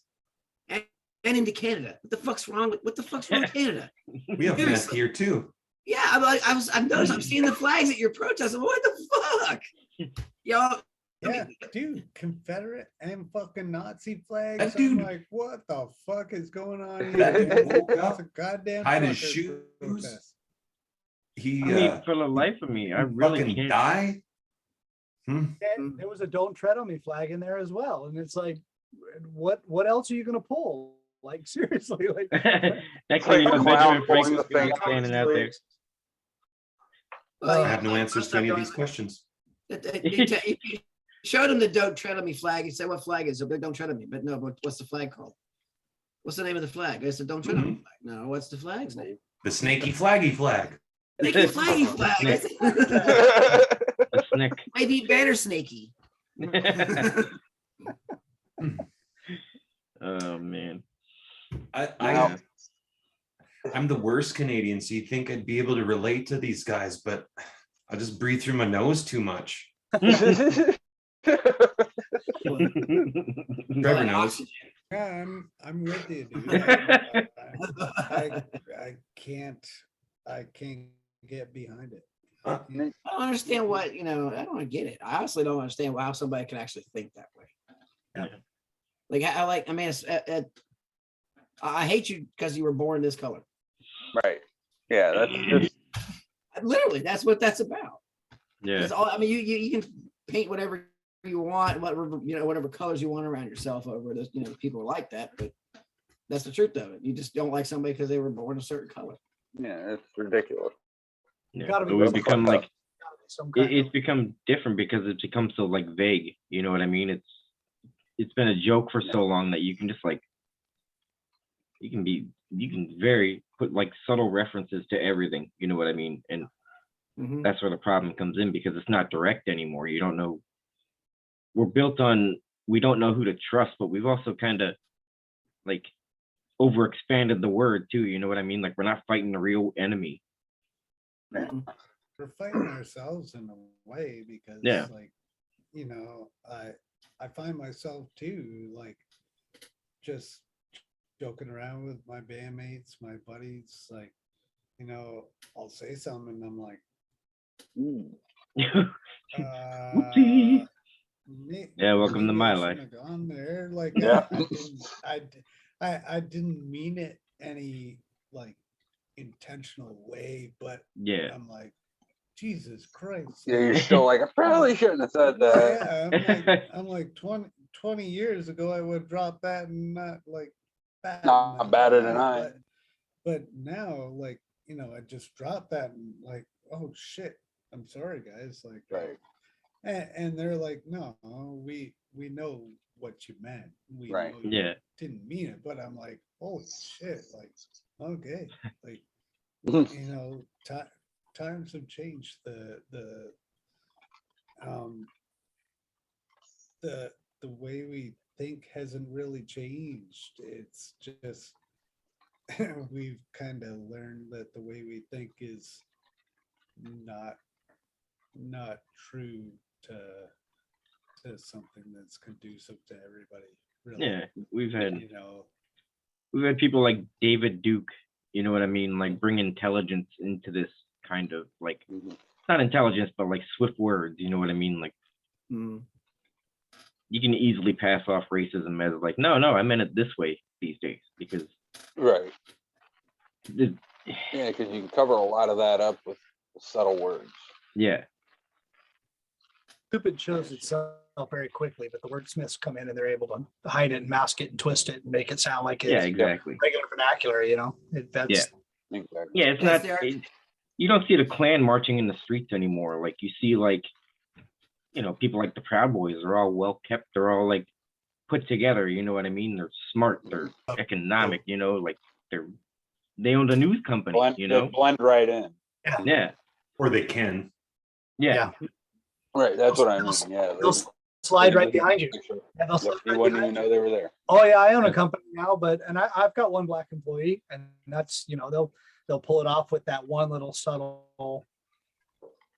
and into Canada. What the fuck's wrong with Canada?
We have meth here too.
Yeah, I've noticed I'm seeing the flags at your protest. I'm, what the fuck? Y'all,
Yeah, dude, Confederate and fucking Nazi flags.
That dude-
I'm like, what the fuck is going on
That
here?
dude woke
It's
up,
a goddamn
tied his
truckers
shoes.
protest.
He
I mean, for the life of me, I really
fucking
can't.
die.
And there was a "Don't Tread on Me" flag in there as well, and it's like, what else are you gonna pull? Like seriously, like
Next thing you know,
Clown
Benjamin Frank
pulling
is
the thing.
standing out there.
I have no answers to any of these questions.
You showed him the "Don't Tread on Me" flag. He said, "What flag is it?" But "Don't tread on me." But no, but what's the flag called? What's the name of the flag? I said, "Don't tread on me" flag. No, what's the flag's name?
The snaky flaggy flag.
Snaky flaggy flag.
A snake.
Maybe better snaky.
Oh man.
I'm the worst Canadian, so you'd think I'd be able to relate to these guys, but I just breathe through my nose too much. Trevor knows.
Yeah, I'm with you, dude. I can't get behind it.
I don't understand what, I don't get it. I honestly don't understand how somebody can actually think that way.
Yeah.
Like, I hate you because you were born this color.
Right. Yeah, that's
Literally, that's what that's about.
Yeah.
That's all. I mean, you can paint whatever you want, whatever colors you want around yourself over this. People are like that, but that's the truth of it. You just don't like somebody because they were born a certain color.
yeah, it's ridiculous.
Yeah.
Gotta be
So we
some
become
kind
like
some kind
it's become different because it's become so like vague. You know what I mean? It's been a joke for so long that you can just like you can very put like subtle references to everything. You know what I mean? And that's where the problem comes in because it's not direct anymore. You don't know. We're built on we don't know who to trust, but we've also kind of like overexpanded the word too. You know what I mean? Like we're not fighting the real enemy.
We're fighting ourselves in a way because like, I find myself too, like just joking around with my bandmates, my buddies, like, I'll say something and I'm like,
yeah, welcome to my
maybe I
life.
shouldn't have gone there. Like,
Yeah.
I didn't mean it any like intentional way, but
Yeah.
I'm like, Jesus Christ.
Yeah, you're still like, I probably shouldn't have said that.
Yeah, I'm like 20 years ago, I would drop that and not like
Not batted an eye.
But now, like, I just dropped that and like, oh shit, I'm sorry, guys. Like,
Right.
And they're like, no, we know what you meant. We
Right.
know you
Yeah.
didn't mean it. But I'm like, holy shit, like, okay, like, times have changed. The way we think hasn't really changed. It's just we've kind of learned that the way we think is not true to something that's conducive to everybody. Really.
Yeah, we've had
You know,
we've had people like David Duke, you know what I mean, like bring intelligence into this kind of like not intelligence, but like swift words, you know what I mean? Like you can easily pass off racism as like, no, I meant it this way these days because
Right.
the,
Yeah, because you can cover a lot of that up with subtle words.
yeah.
stupid shows itself very quickly, but the wordsmiths come in and they're able to hide it and mask it and twist it and make it sound like it's
Yeah, exactly.
regular vernacular, That's
Yeah. Yeah, it's not you don't see the Klan marching in the streets anymore. Like you see like people like the Proud Boys are all well kept, they're all like put together, you know what I mean? They're smart, they're economic, like they own a news company,
They blend right in.
Yeah.
Or they can.
Yeah.
Right, that's what I mean, yeah.
They'll slide right behind you. Yeah, they'll
Yep,
slide
you
right
wouldn't
behind
even
you.
know they were there.
Oh yeah, I own a company now, but I've got one black employee, and that's they'll pull it off with that one little subtle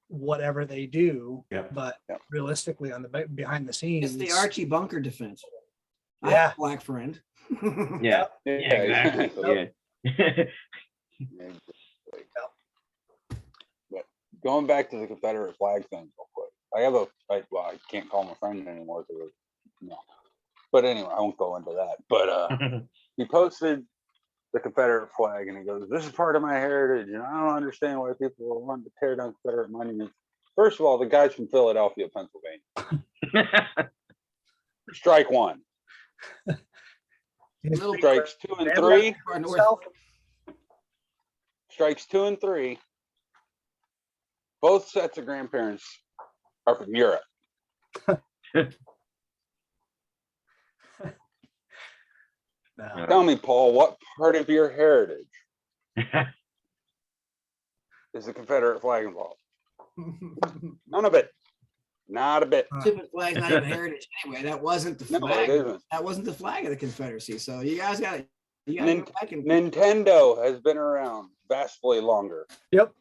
whatever they do.
Yep.
But realistically, on the behind the scenes,
It's the Archie Bunker defense. I
Yeah.
have a black friend.
Yeah.
Yeah,
Exactly. Yeah.
But going back to the Confederate flag thing real quick. I have well, I can't call him a friend anymore because no. But anyway, I won't go into that. But he posted the Confederate flag and he goes, "This is part of my heritage, and I don't understand why people are wanting to tear down Confederate monuments." First of all, the guy's from Philadelphia, Pennsylvania. Strike one. Strikes 2 and 3. Strikes 2 and 3. Both sets of grandparents are from Europe. Tell me, Paul, what part of your heritage is the Confederate flag involved? None of it. Not a bit.
Stupid flag's not even heritage anyway. That wasn't the
No,
flag.
it isn't.
That wasn't the flag of the Confederacy. So you guys got to go back and
Nintendo has been around vastly longer.
Yep.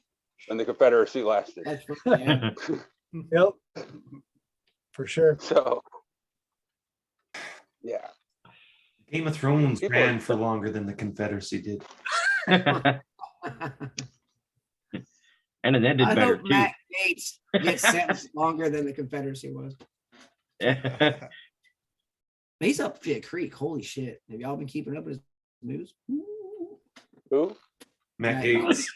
Than the Confederacy lasted.
That's yeah.
Yep. For sure.
So, yeah.
Game of Thrones
People
ran
are-
for longer than the Confederacy did.
And it ended
I
better
hope
too.
Matt Gates gets sentenced longer than the Confederacy was. He's up Fit Creek. Holy shit. Have y'all been keeping up with his news?
Who?
Matt Gates.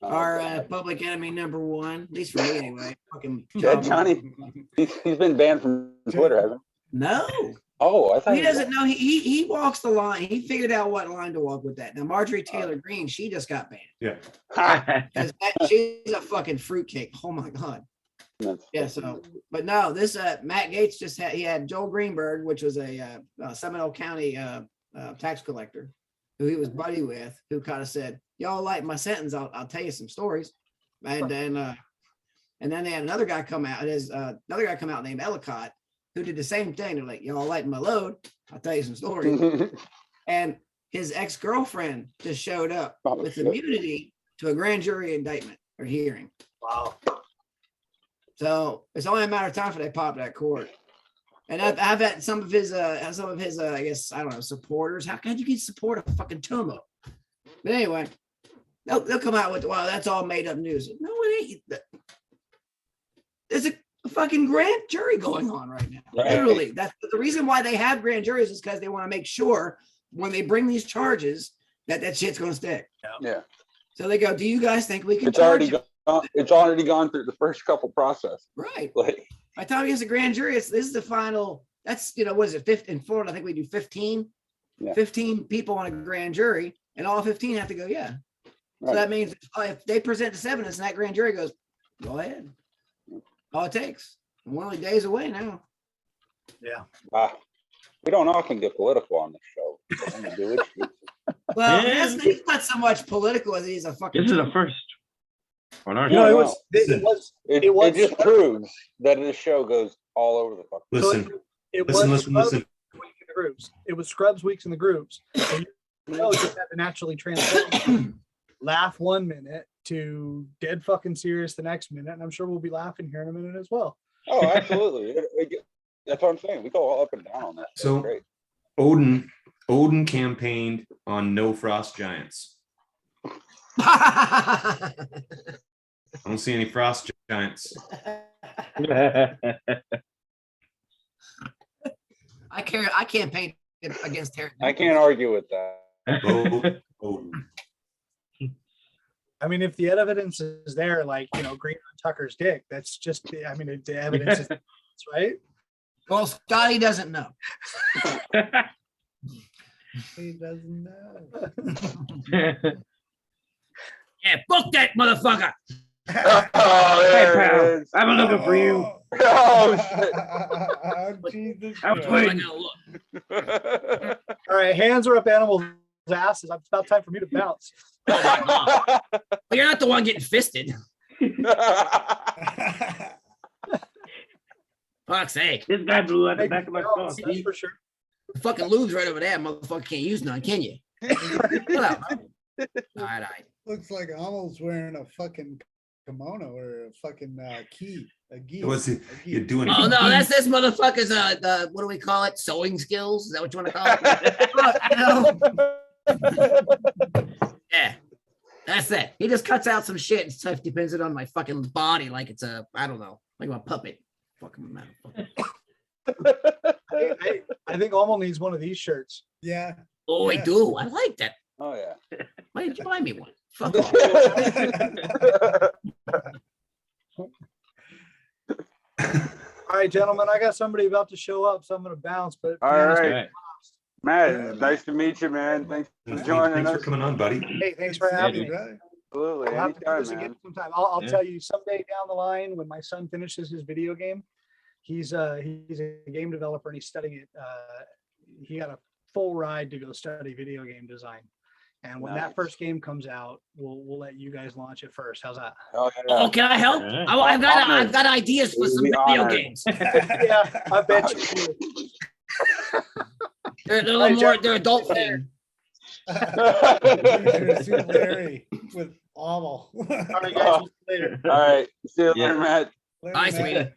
Our public enemy number one, at least for me anyway. Fucking
Johnny, he's been banned from Twitter, hasn't he?
No.
Oh, I thought
He doesn't know. He walks the line. He figured out what line to walk with that. Now, Marjorie Taylor Greene, she just got banned.
Yeah.
'Cause she's a fucking fruitcake. Oh my God. Yeah. So, but no, this Matt Gates he had Joel Greenberg, which was a Seminole County tax collector, who he was buddy with, who kind of said, "Y'all like my sentence? I'll tell you some stories." And then they had another guy come out. Named Ellicott, who did the same thing. They're like, "Y'all like my load? I'll tell you some stories." And his ex-girlfriend just showed up with immunity to a grand jury indictment or hearing.
Wow.
So it's only a matter of time before they pop that court. And I've had some of his I guess, I don't know, supporters. How can you get support a fucking Tomo? But anyway, they'll come out with, "Well, that's all made up news." No, it ain't. There's a fucking grand jury going on right now.
Right.
Literally, that's the reason why they have grand juries, is because they want to make sure when they bring these charges that shit's going to stick.
Yeah.
So they go, "Do you guys think we can
It's
charge
already
you?"
it's already gone through the first couple process.
Right.
Like,
By the time he gets a grand jury, this is the final. That's, what is it? 15 in Florida, I think we do 15.
Yeah.
15 people on a grand jury, and all 15 have to go, yeah. So
right.
that means if they present to evidence and that grand jury goes, "Go ahead." All it takes. We're only days away now.
Yeah.
We don't often get political on this show. But when we do, it's-
Well,
Yeah.
he's not so much political as he's a fucking.
This is a first on our
You know,
show.
it was
just proves that this show goes all over the fuck.
Listen,
it
listen,
was
listen,
Scrubs
listen.
Week in the groups. It was Scrubs weeks in the groups. And just had to naturally transform. Laugh 1 minute to dead fucking serious the next minute, and I'm sure we'll be laughing here in a minute as well.
Oh, absolutely. That's what I'm saying. We go all up and down on that. That's
So-
great.
Odin campaigned on no frost giants. I don't see any frost giants.
I campaign against terror.
I can't argue with that.
Vote Odin.
I mean, if the evidence is there, like, Green on Tucker's dick, that's just, the evidence is right.
Well, Scotty doesn't know.
He doesn't know.
Yeah, book that motherfucker.
Oh,
Hey,
there
pal,
it is.
I've been looking for you.
Oh,
Jesus
I was
Christ.
waiting.
All right, hands are up animals' asses. It's about time for me to bounce.
Well, you're not the one getting fisted. Fuck's sake.
This guy blew out the
Make
back of my
balance,
skull.
that's for sure.
The fucking lube's right over there. Motherfucker can't use none, can you? Chill out, bro. All right.
Looks like almost wearing a fucking kimono or a fucking gi. A gi.
Was he?
a gi.
You're doing.
Oh no, that's this motherfucker's what do we call it? Sewing skills? Is that what you want to call it? Yeah. That's it. He just cuts out some shit and stuff depends it on my fucking body like it's a, I don't know, like a puppet. Fucking motherfucker.
I think Omo needs one of these shirts.
Yeah.
Oh, I
Yeah.
do. I like that.
Oh yeah.
Why didn't you buy me one? Fuck off.
All right, gentlemen, I got somebody about to show up, so I'm gonna bounce. But
All
All
right,
right.
Matt. Nice to meet you, man. Thanks for joining
Thanks for
us.
coming on, buddy.
hey, thanks for having me.
Brother.
Absolutely,
We'll have to do
anytime,
this again
man.
sometime. I'll
Yeah.
tell you someday down the line when my son finishes his video game. He's a game developer and he's studying it. He got a full ride to go study video game design. And when
Nice.
that first game comes out, we'll let you guys launch it first. How's that?
Oh,
Oh,
yeah.
can I help?
Alright.
I've got ideas for
We'd
some
be
video
honored.
games.
Yeah, I bet you do.
They're a little
Hey,
more,
Jeff.
they're adult themed.
You're Super Larry with Omal.
All right, guys, we'll see you later.
All right. See you
Yeah.
later, Matt.
Hi, sweetie.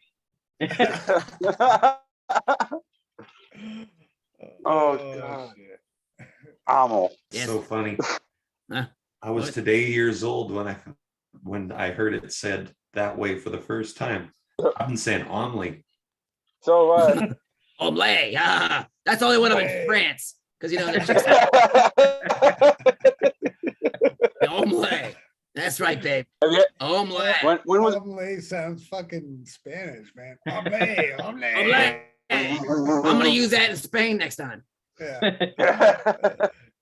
Oh, God.
shit.
Amo.
Yes.
So funny.
Huh?
I was
What?
today years old when I heard it said that way for the first time. I've been saying only.
So
Omelette. Ah, that's the only one in
Omelette.
France. Because, you know, the chicks omelette. That's right, babe. Omelette.
when was
Omelette sounds fucking Spanish, man. Omelette, omelette.
Omelette. I'm going to use that in Spain next time.
Yeah.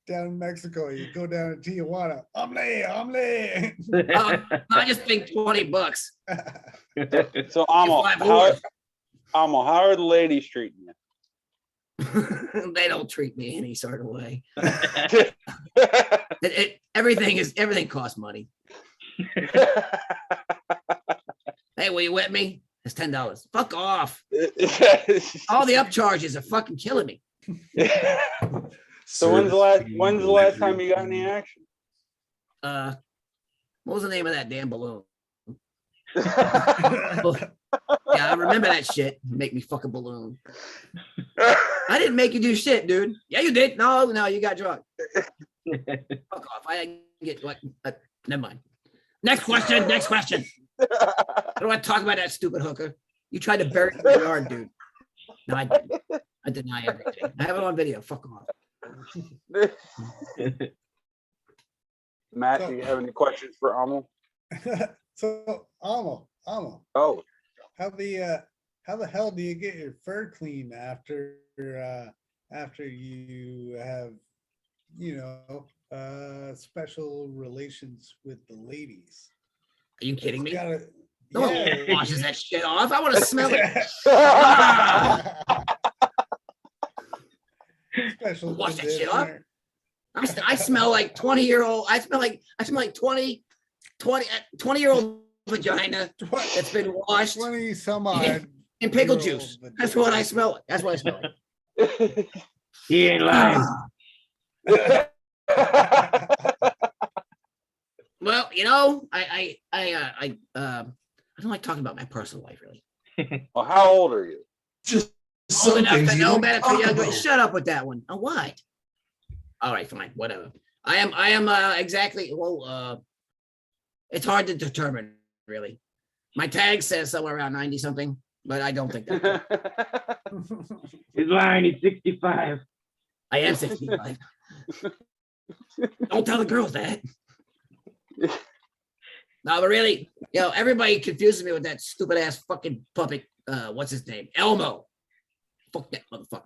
Down in Mexico, you go down to Tijuana. Omelette, omelette.
I just think $20.
so Amo?
Five
How are the ladies treating you?
They don't treat me any sort of way. Everything costs money. Hey, will you wet me? It's $10. Fuck off. All the upcharges are fucking killing me.
So when's the last time you got any action?
What was the name of that damn balloon? Yeah, I remember that shit. Make me fuck a balloon. I didn't make you do shit, dude. Yeah, you did. No, you got drunk. Fuck off. I didn't get what. Never mind. Next question. I don't want to talk about that stupid hooker. You tried to bury me in the yard, dude. No, I didn't. I deny everything. I have it on video. Fuck off.
Matt, do you have any questions for Amo?
So, Amo,
Oh,
how the hell do you get your fur clean after you have, special relations with the ladies?
Are you kidding me?
You gotta-
No one
yeah.
washes that shit off. I want to smell it.
Special
Wash that shit off.
conditioner.
I smell like 20-year-old. I smell like 20-year-old vagina that's been washed
20 some odd.
in pickle
year
juice.
old
That's what I smell. That's what I smell.
He ain't lying.
Well, I don't like talking about my personal life really.
well, how old are you?
Just
Old
some
enough
things
to
you
know
don't
better for
talk
younger.
about.
Shut up with that one. Oh, why? All right, fine, whatever. I am exactly. Well, it's hard to determine really. My tag says somewhere around 90 something, but I don't think that.
He's lying. He's 65.
I am 65. Don't tell the girls that. No, but really, everybody confuses me with that stupid ass fucking puppet. What's his name? Elmo. Fuck that motherfucker.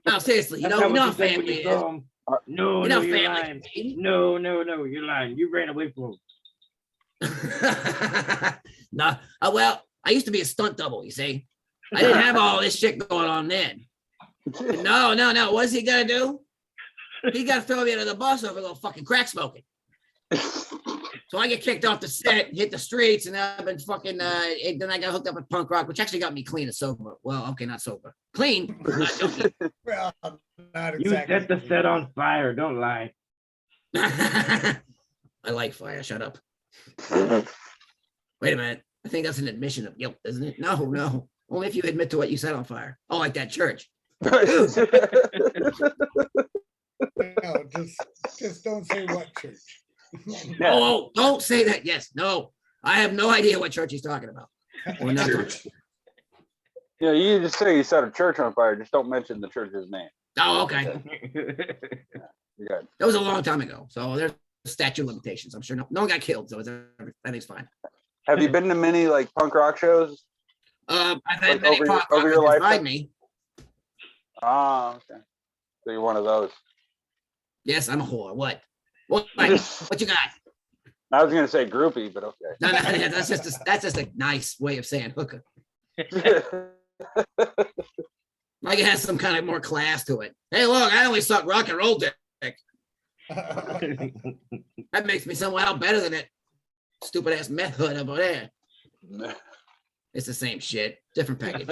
No, seriously,
That's not what
how
you said when
family
you
is.
saw him. No,
You
no,
know
you're
family
lying.
is.
No, you're lying. You ran away from him.
No, well, I used to be a stunt double, you see. I didn't have all this shit going on then. No. What's he gonna do? He gotta throw me under the bus over a little fucking crack smoking. That's So I get kicked off the set, hit the streets, and I've been fucking. And then I got hooked up with punk rock, which actually got me clean and sober. Well, okay, not sober, clean. Not junkie.
Well, not
You
exactly.
set the set on fire. Don't lie.
I like fire. Shut up. Wait a minute. I think that's an admission of guilt, isn't it? No, no. Only if you admit to what you set on fire. Oh, like that church.
No, just don't say what church.
Oh, don't say that. Yes, no. I have no idea what church he's talking about. Or not
Church.
Yeah, you just say you set a church on fire. Just don't mention the church's name.
Oh, okay.
You got
That was a long time ago. So there's statute of limitations. I'm sure no one got killed. So everything's fine.
Have you been to many like punk rock shows?
I've had
Like
many
over
punk
your
rockers
lifetime?
beside me.
Ah, okay. So you're one of those.
Yes, I'm a whore. What? What you got?
I was gonna say groupie, but okay.
No, that's just a nice way of saying hooker. Like it has some kind of more class to it. Hey, look, I only suck rock and roll dick. That makes me somehow better than that stupid ass meth hood over there. It's the same shit, different package.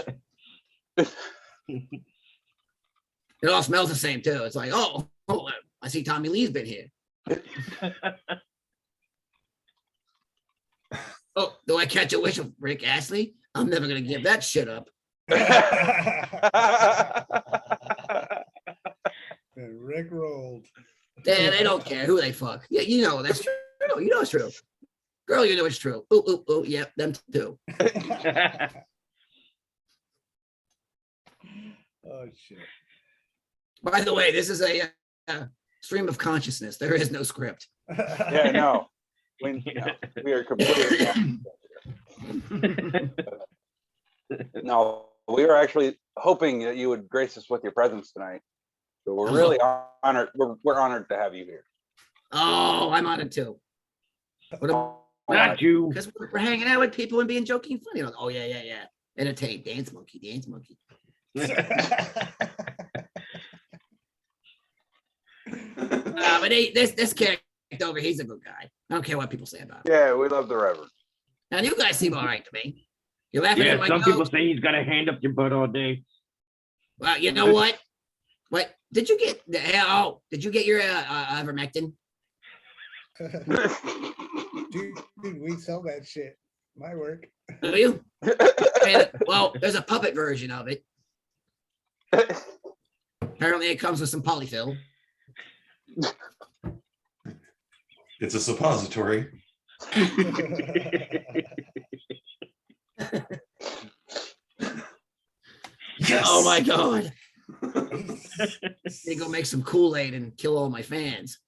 It all smells the same too. It's like, oh, I see Tommy Lee's been here. Oh, do I catch a wish of Rick Astley? I'm never gonna give that shit up.
And Rick rolled.
Dan, they don't care who they fuck. Yeah, you know that's true. You know it's true. Girl, you know it's true. Ooh, ooh, ooh, yep, them too.
Oh shit.
By the way, this is a stream of consciousness. There is no script.
Yeah, no. We are completely. No, we were actually hoping that you would grace us with your presence tonight. So we're really honored. We're honored to have you here.
Oh, I'm on it too.
Not you.
Because we're hanging out with people and being joking and funny. Like, oh yeah, yeah, yeah. Entertain, dance monkey, dance monkey. But this character over, he's a good guy. I don't care what people say about him.
Yeah, we love the Reverend.
And you guys seem all right to me. You're laughing
Yeah,
at my
some
jokes.
people say he's got a hand up your butt all day.
Well, you know what? What did you get? Did you get your ivermectin?
Dude, we sell that shit. My work.
Do you? Well, there's a puppet version of it. Apparently, it comes with some polyfill.
It's a suppository. Yes.
Oh my god! They go make some Kool-Aid and kill all my fans.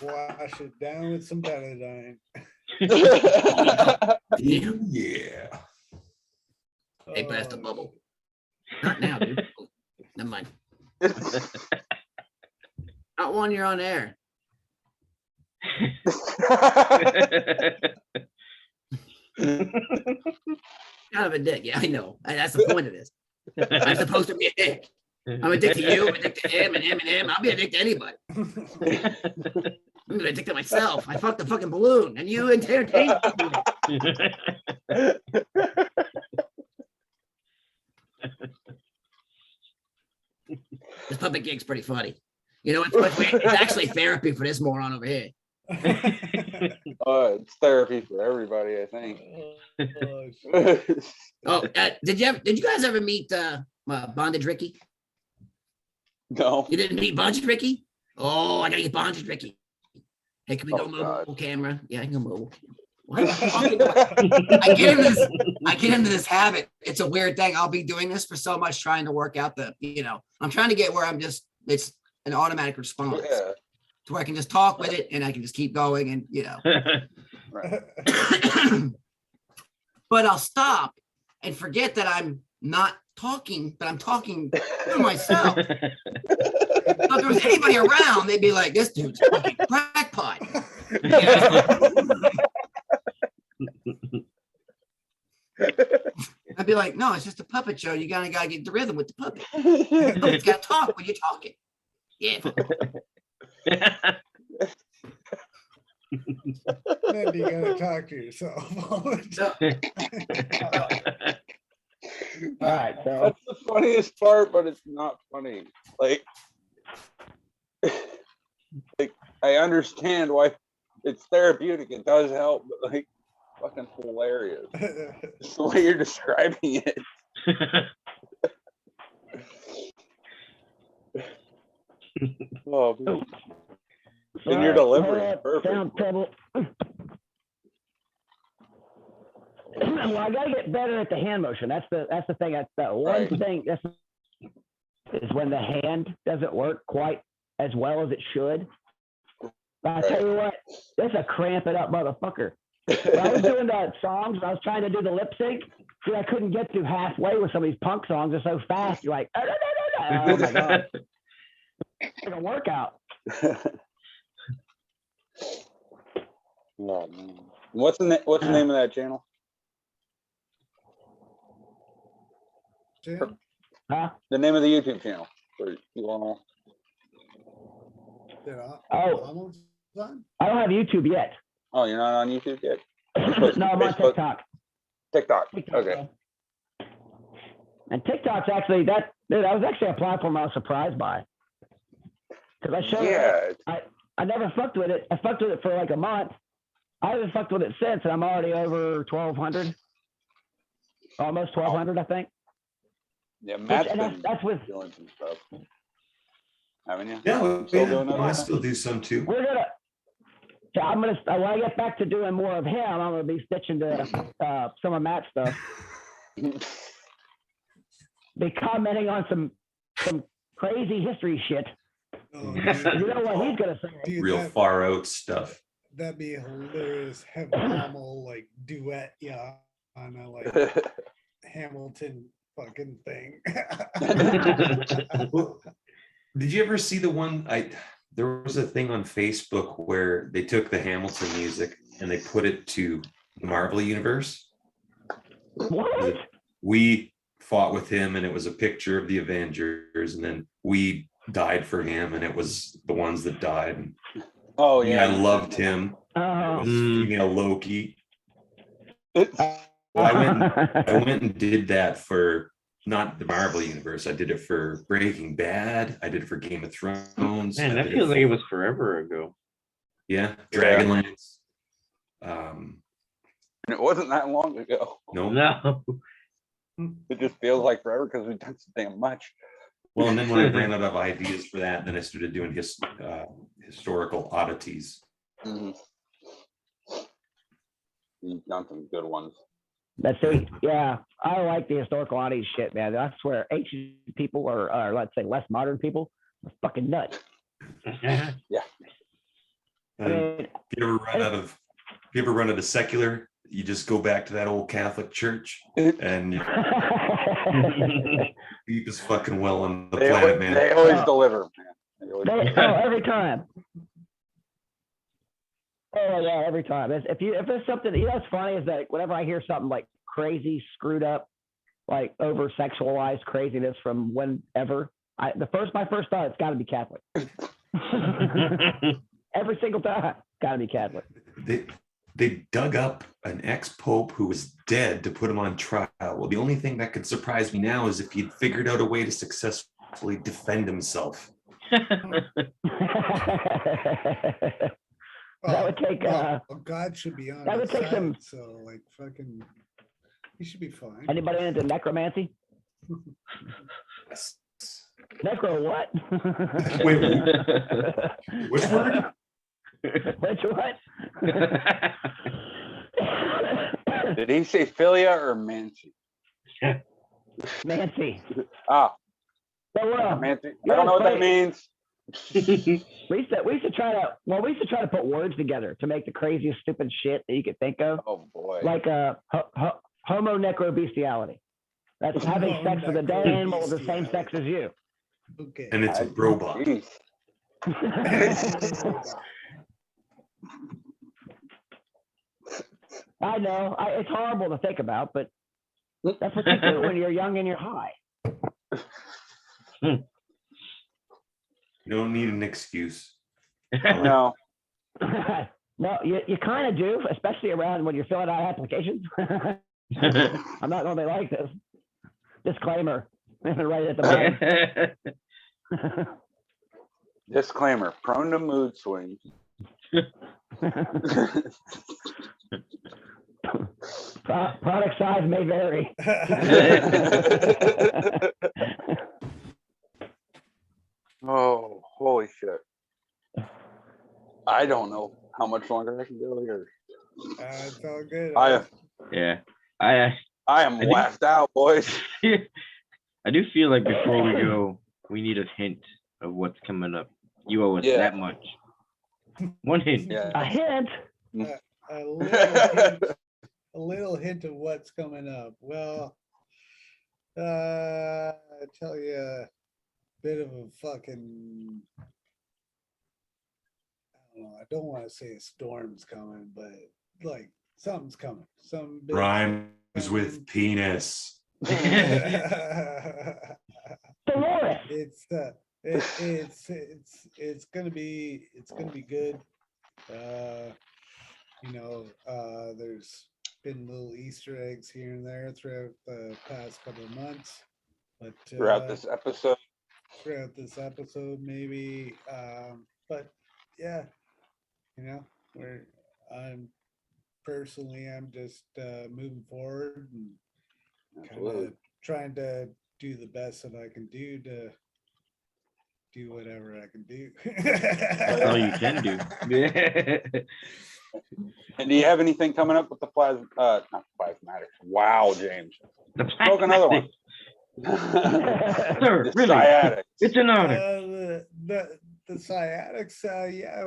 Wash it down with some betadine.
Yeah.
Hey, pass the bubble. Not now, dude. Never mind. Not when you're on air. Kind of a dick. Yeah, I know. That's the point of this. I'm supposed to be a dick. I'm a dick to you, I'm a dick to him, and him, and him. I'll be a dick to anybody. I'm gonna dick to myself. I fucked the fucking balloon, and you entertain me. This puppet gig's pretty funny. You know, it's actually therapy for this moron over here.
It's therapy for everybody, I think.
Oh, did you guys ever meet Bondage Ricky?
No.
You didn't meet Bondage Ricky? Oh, I gotta get Bondage Ricky. Hey, can we go
Oh,
mobile
God.
camera? Yeah, I can go mobile. What? I get into this habit. It's a weird thing. I'll be doing this for so much, trying to work out I'm trying to get where it's an automatic response
Yeah.
to where I can just talk with it and I can just keep going and
Right.
But I'll stop and forget that I'm not talking, but I'm talking to myself. So if there was anybody around, they'd be like, this dude's a fucking crackpot. I'd be like, no, it's just a puppet show. You gotta get the rhythm with the puppet. It's gotta talk when you're talking. Yeah.
Then you gotta talk to yourself.
All right, so
That's the funniest part, but it's not funny. Like, like I understand why it's therapeutic. It does help, but like, fucking hilarious. Just the way you're describing it. Oh, man. And your delivery is perfect.
Sound trouble. Well, I gotta get better at the hand motion. That's the thing. That's the one
Right.
thing. Is when the hand doesn't work quite as well as it should. But I tell you what, that's a cramp it up motherfucker. When I was doing the songs, I was trying to do the lip sync. Dude, I couldn't get to halfway with some of these punk songs. They're so fast. You're like, oh my god, it's like a workout.
Oh, man. What's the name of that channel?
Jim,
Huh?
The name of the YouTube channel. For you all.
did I
Oh.
almost done?
I don't have YouTube yet.
Oh, you're not on YouTube yet?
No, I'm on
Facebook?
TikTok.
TikTok. Okay.
And TikTok's actually that was actually a platform I was surprised by. Because I showed
Yeah.
I never fucked with it. I fucked with it for like a month. I haven't fucked with it since, and I'm already over 1,200. Almost 1,200, I think.
Yeah, Matt's
and
been
that's with
doing some stuff. Haven't you?
Yeah, well,
Still
yeah,
doing that?
well, I still do some too.
we're gonna. So I'm gonna when I get back to doing more of him, I'm gonna be stitching to some of Matt's stuff. Be commenting on some crazy history shit.
Oh,
You know what he's gonna say?
dude,
Real far out stuff.
that'd be a hilarious heavy Hamill like duet, yeah, on a like Hamilton fucking thing.
Well, did you ever see the one there was a thing on Facebook where they took the Hamilton music and they put it to the Marvel universe?
What?
We fought with him and it was a picture of the Avengers, and then we died for him and it was the ones that died.
Oh
Yeah,
yeah.
I loved him. It was female Loki.
It's-
Well, I went and did that for not the Marvel universe. I did it for Breaking Bad. I did it for Game of Thrones.
Man,
I
that
did
feels
for-
like it was forever ago.
yeah, Dragonlance.
And it wasn't that long ago.
No.
No.
It just feels like forever because we've done so damn much.
Well, and then when I ran out of ideas for that, then I started doing historical oddities.
Mhm. You've done some good ones.
That's it. Yeah, I like the historical oddities shit, man. I swear, ancient people or let's say less modern people are fucking nuts.
Yeah.
I mean,
If you ever run out of secular, you just go back to that old Catholic church and you're deep as fucking well on the planet, man.
They always deliver, man. They always
every time. Oh yeah, every time. If there's something, you know, what's funny is that whenever I hear something like crazy, screwed up, like over sexualized craziness from whenever, my first thought, it's got to be Catholic. Every single time, got to be Catholic.
They dug up an ex-pope who was dead to put him on trial. Well, the only thing that could surprise me now is if he'd figured out a way to successfully defend himself.
That would take
well, God should be on
that would
his
take
side,
some-
so like fucking he should be fine.
Anybody into necromancy? Necro what?
Wait, which word?
Which what?
Did he say Philia or Mancy?
Nancy.
Ah,
So,
Mancy. I don't know what that means.
we used to try to put words together to make the craziest stupid shit that you could think of.
Oh boy.
Like homo necrobestiality. That's having sex with a dead animal of the same sex as you.
Okay.
And it's a robot.
Jeez.
I know. It's horrible to think about, but that's what you do when you're young and you're high.
You don't need an excuse.
No.
No, you kind of do, especially around when you're filling out applications. I'm not normally like this. Disclaimer, right at the bottom.
Disclaimer, prone to mood swings.
Product size may vary.
Oh, holy shit. I don't know how much longer I can go here.
It's all good.
Yeah. I
am
I do-
laughed out, boys.
I do feel like before we go, we need a hint of what's coming up. You owe us
Yeah.
that much. One hint.
Yeah.
A hint.
A little hint of what's coming up. Well, I tell you, a bit of a fucking. I don't know. I don't want to say a storm's coming, but like something's coming. Some big
Rhymes with penis.
It's gonna be good. There's been little Easter eggs here and there throughout the past couple of months, but
Throughout this episode.
Maybe. But yeah, I'm just moving forward and kind of trying to do the best that I can do to do whatever I can do.
That's all you can do.
And do you have anything coming up with the not plasmatics? Wow, James. Spoke another one.
Sir,
The
really?
sciatic.
It's an honor.
The sciatics, yeah,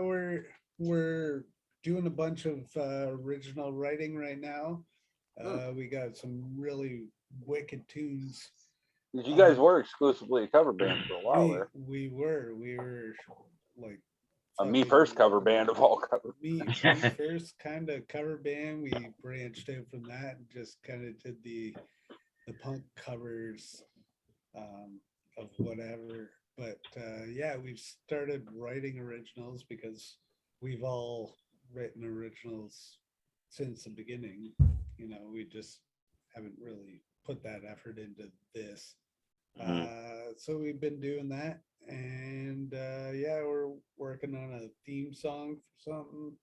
we're doing a bunch of original writing right now. We got some really wicked tunes.
You guys were exclusively a cover band for a while there.
We were like
A Me First cover band of all covers.
me first kind of cover band. We branched out from that and just kind of did the punk covers of whatever. But yeah, we've started writing originals because we've all written originals since the beginning. We just haven't really put that effort into this. So we've been doing that, and yeah, we're working on a theme song for something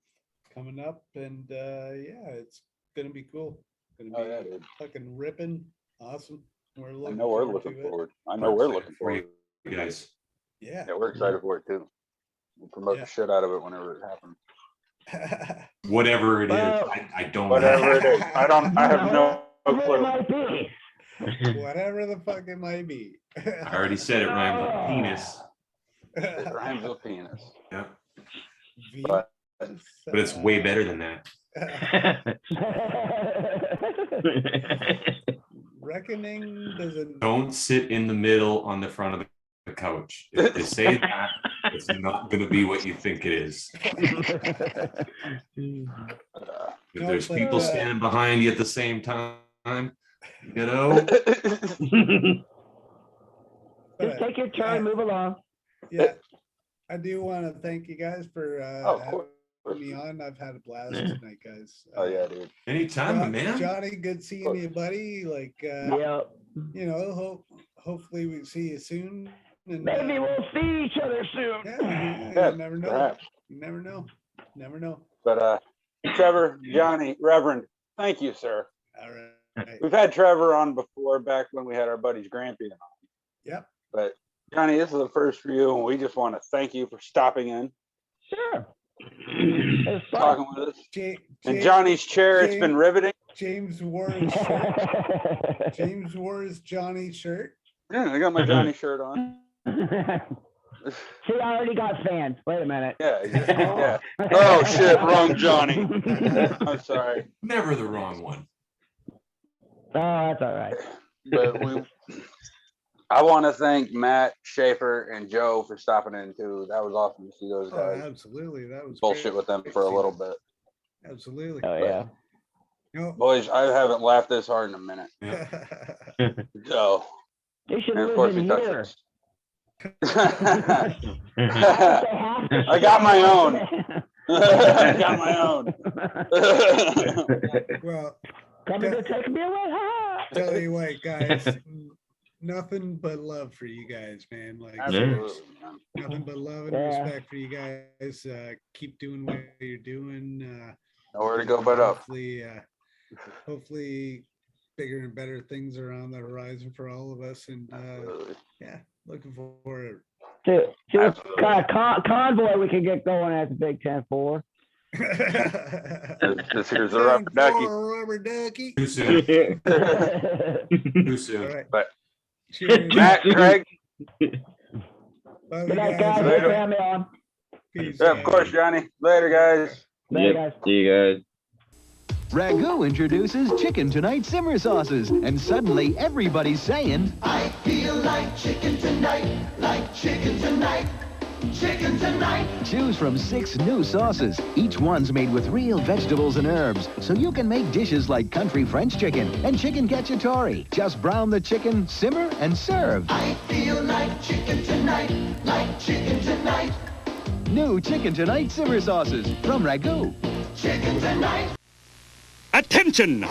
coming up, and yeah, it's gonna be cool. Gonna be fucking ripping, awesome. We're
I know we're looking forward. I know we're looking forward.
You guys.
Yeah.
Yeah, we're excited for it too. We'll promote the shit out of it whenever it happens.
Whatever it is, I don't
Whatever it is. I have no clue.
Whatever the fuck it might be.
I already said it rhymed with penis.
It rhymes with penis.
Yeah.
But
it's way better than that.
Reckoning doesn't.
Don't sit in the middle on the front of the couch. If they say that, it's not going to be what you think it is. If there's people standing behind you at the same time,
Just take your turn, move along.
Yeah, I do want to thank you guys for having me on. I've had a blast tonight, guys.
Oh yeah, dude.
Anytime, man.
Johnny, good seeing you, buddy. Like, hopefully we see you soon. And,
maybe we'll see each other soon.
Yeah, you never know.
Perhaps.
You never know. Never know.
But Trevor, Johnny, Reverend, thank you, sir.
All right.
We've had Trevor on before, back when we had our buddies Grampian on.
Yep.
But Johnny, this is the first for you, and we just want to thank you for stopping in.
Sure.
Talking with us. And Johnny's chair, it's been riveting.
James wore his shirt. James wore his Johnny shirt.
Yeah, I got my Johnny shirt on.
See, I already got fans. Wait a minute.
Yeah, yeah. Oh shit, wrong Johnny. I'm sorry.
Never the wrong one.
Oh, that's all right.
But I want to thank Matt, Schaefer, and Joe for stopping in too. That was awesome to see those guys.
Absolutely, that was
Bullshit
great.
with them for a little bit.
Absolutely.
Oh yeah.
Boys, I haven't laughed this hard in a minute. So,
You should
and of
live
course
in
we touched
here.
it. I got my own. I got my own.
Well,
Coming to take me away. Ha!
tell you what, guys, nothing but love for you guys, man. Like
Absolutely, man.
nothing but love and
Yeah.
respect for you guys. Keep doing what you're doing.
Nowhere to go but up.
Hopefully bigger and better things are on the horizon for all of us. And
Absolutely.
yeah, looking forward.
See what
Absolutely.
kind of convoy we can get going at the Big 10-4.
This here's a rubber ducky.
Rubber ducky.
Too soon. Too
All
soon.
right.
But
Cheers.
Matt, Craig,
Love
Good
you
night,
guys.
guys.
Later.
Have family on.
Peace
yeah, of
out.
course, Johnny. Later, guys.
Later,
Yep.
guys.
See you guys.
Ragu introduces Chicken Tonight simmer sauces, and suddenly everybody's saying,
I feel like chicken tonight, like chicken tonight, chicken tonight.
choose from 6 new sauces. Each one's made with real vegetables and herbs, so you can make dishes like country French chicken and chicken cacciatore. Just brown the chicken, simmer, and serve.
I feel like chicken tonight, like chicken tonight,
New Chicken Tonight simmer sauces from Ragu.
chicken tonight.
Attention!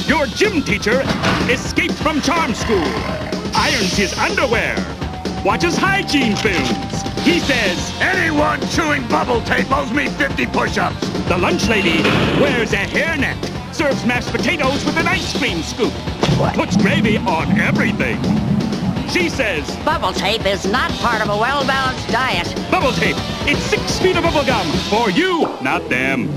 Your gym teacher escaped from charm school, irons his underwear, watches hygiene films. He says,
Anyone chewing bubble tape owes me 50 push-ups.
the lunch lady wears a hairnet, serves mashed potatoes with an ice cream scoop, puts gravy on everything. She says,
Bubble tape is not part of a well-balanced diet.
bubble tape, it's 6 feet of bubble gum for you, not them.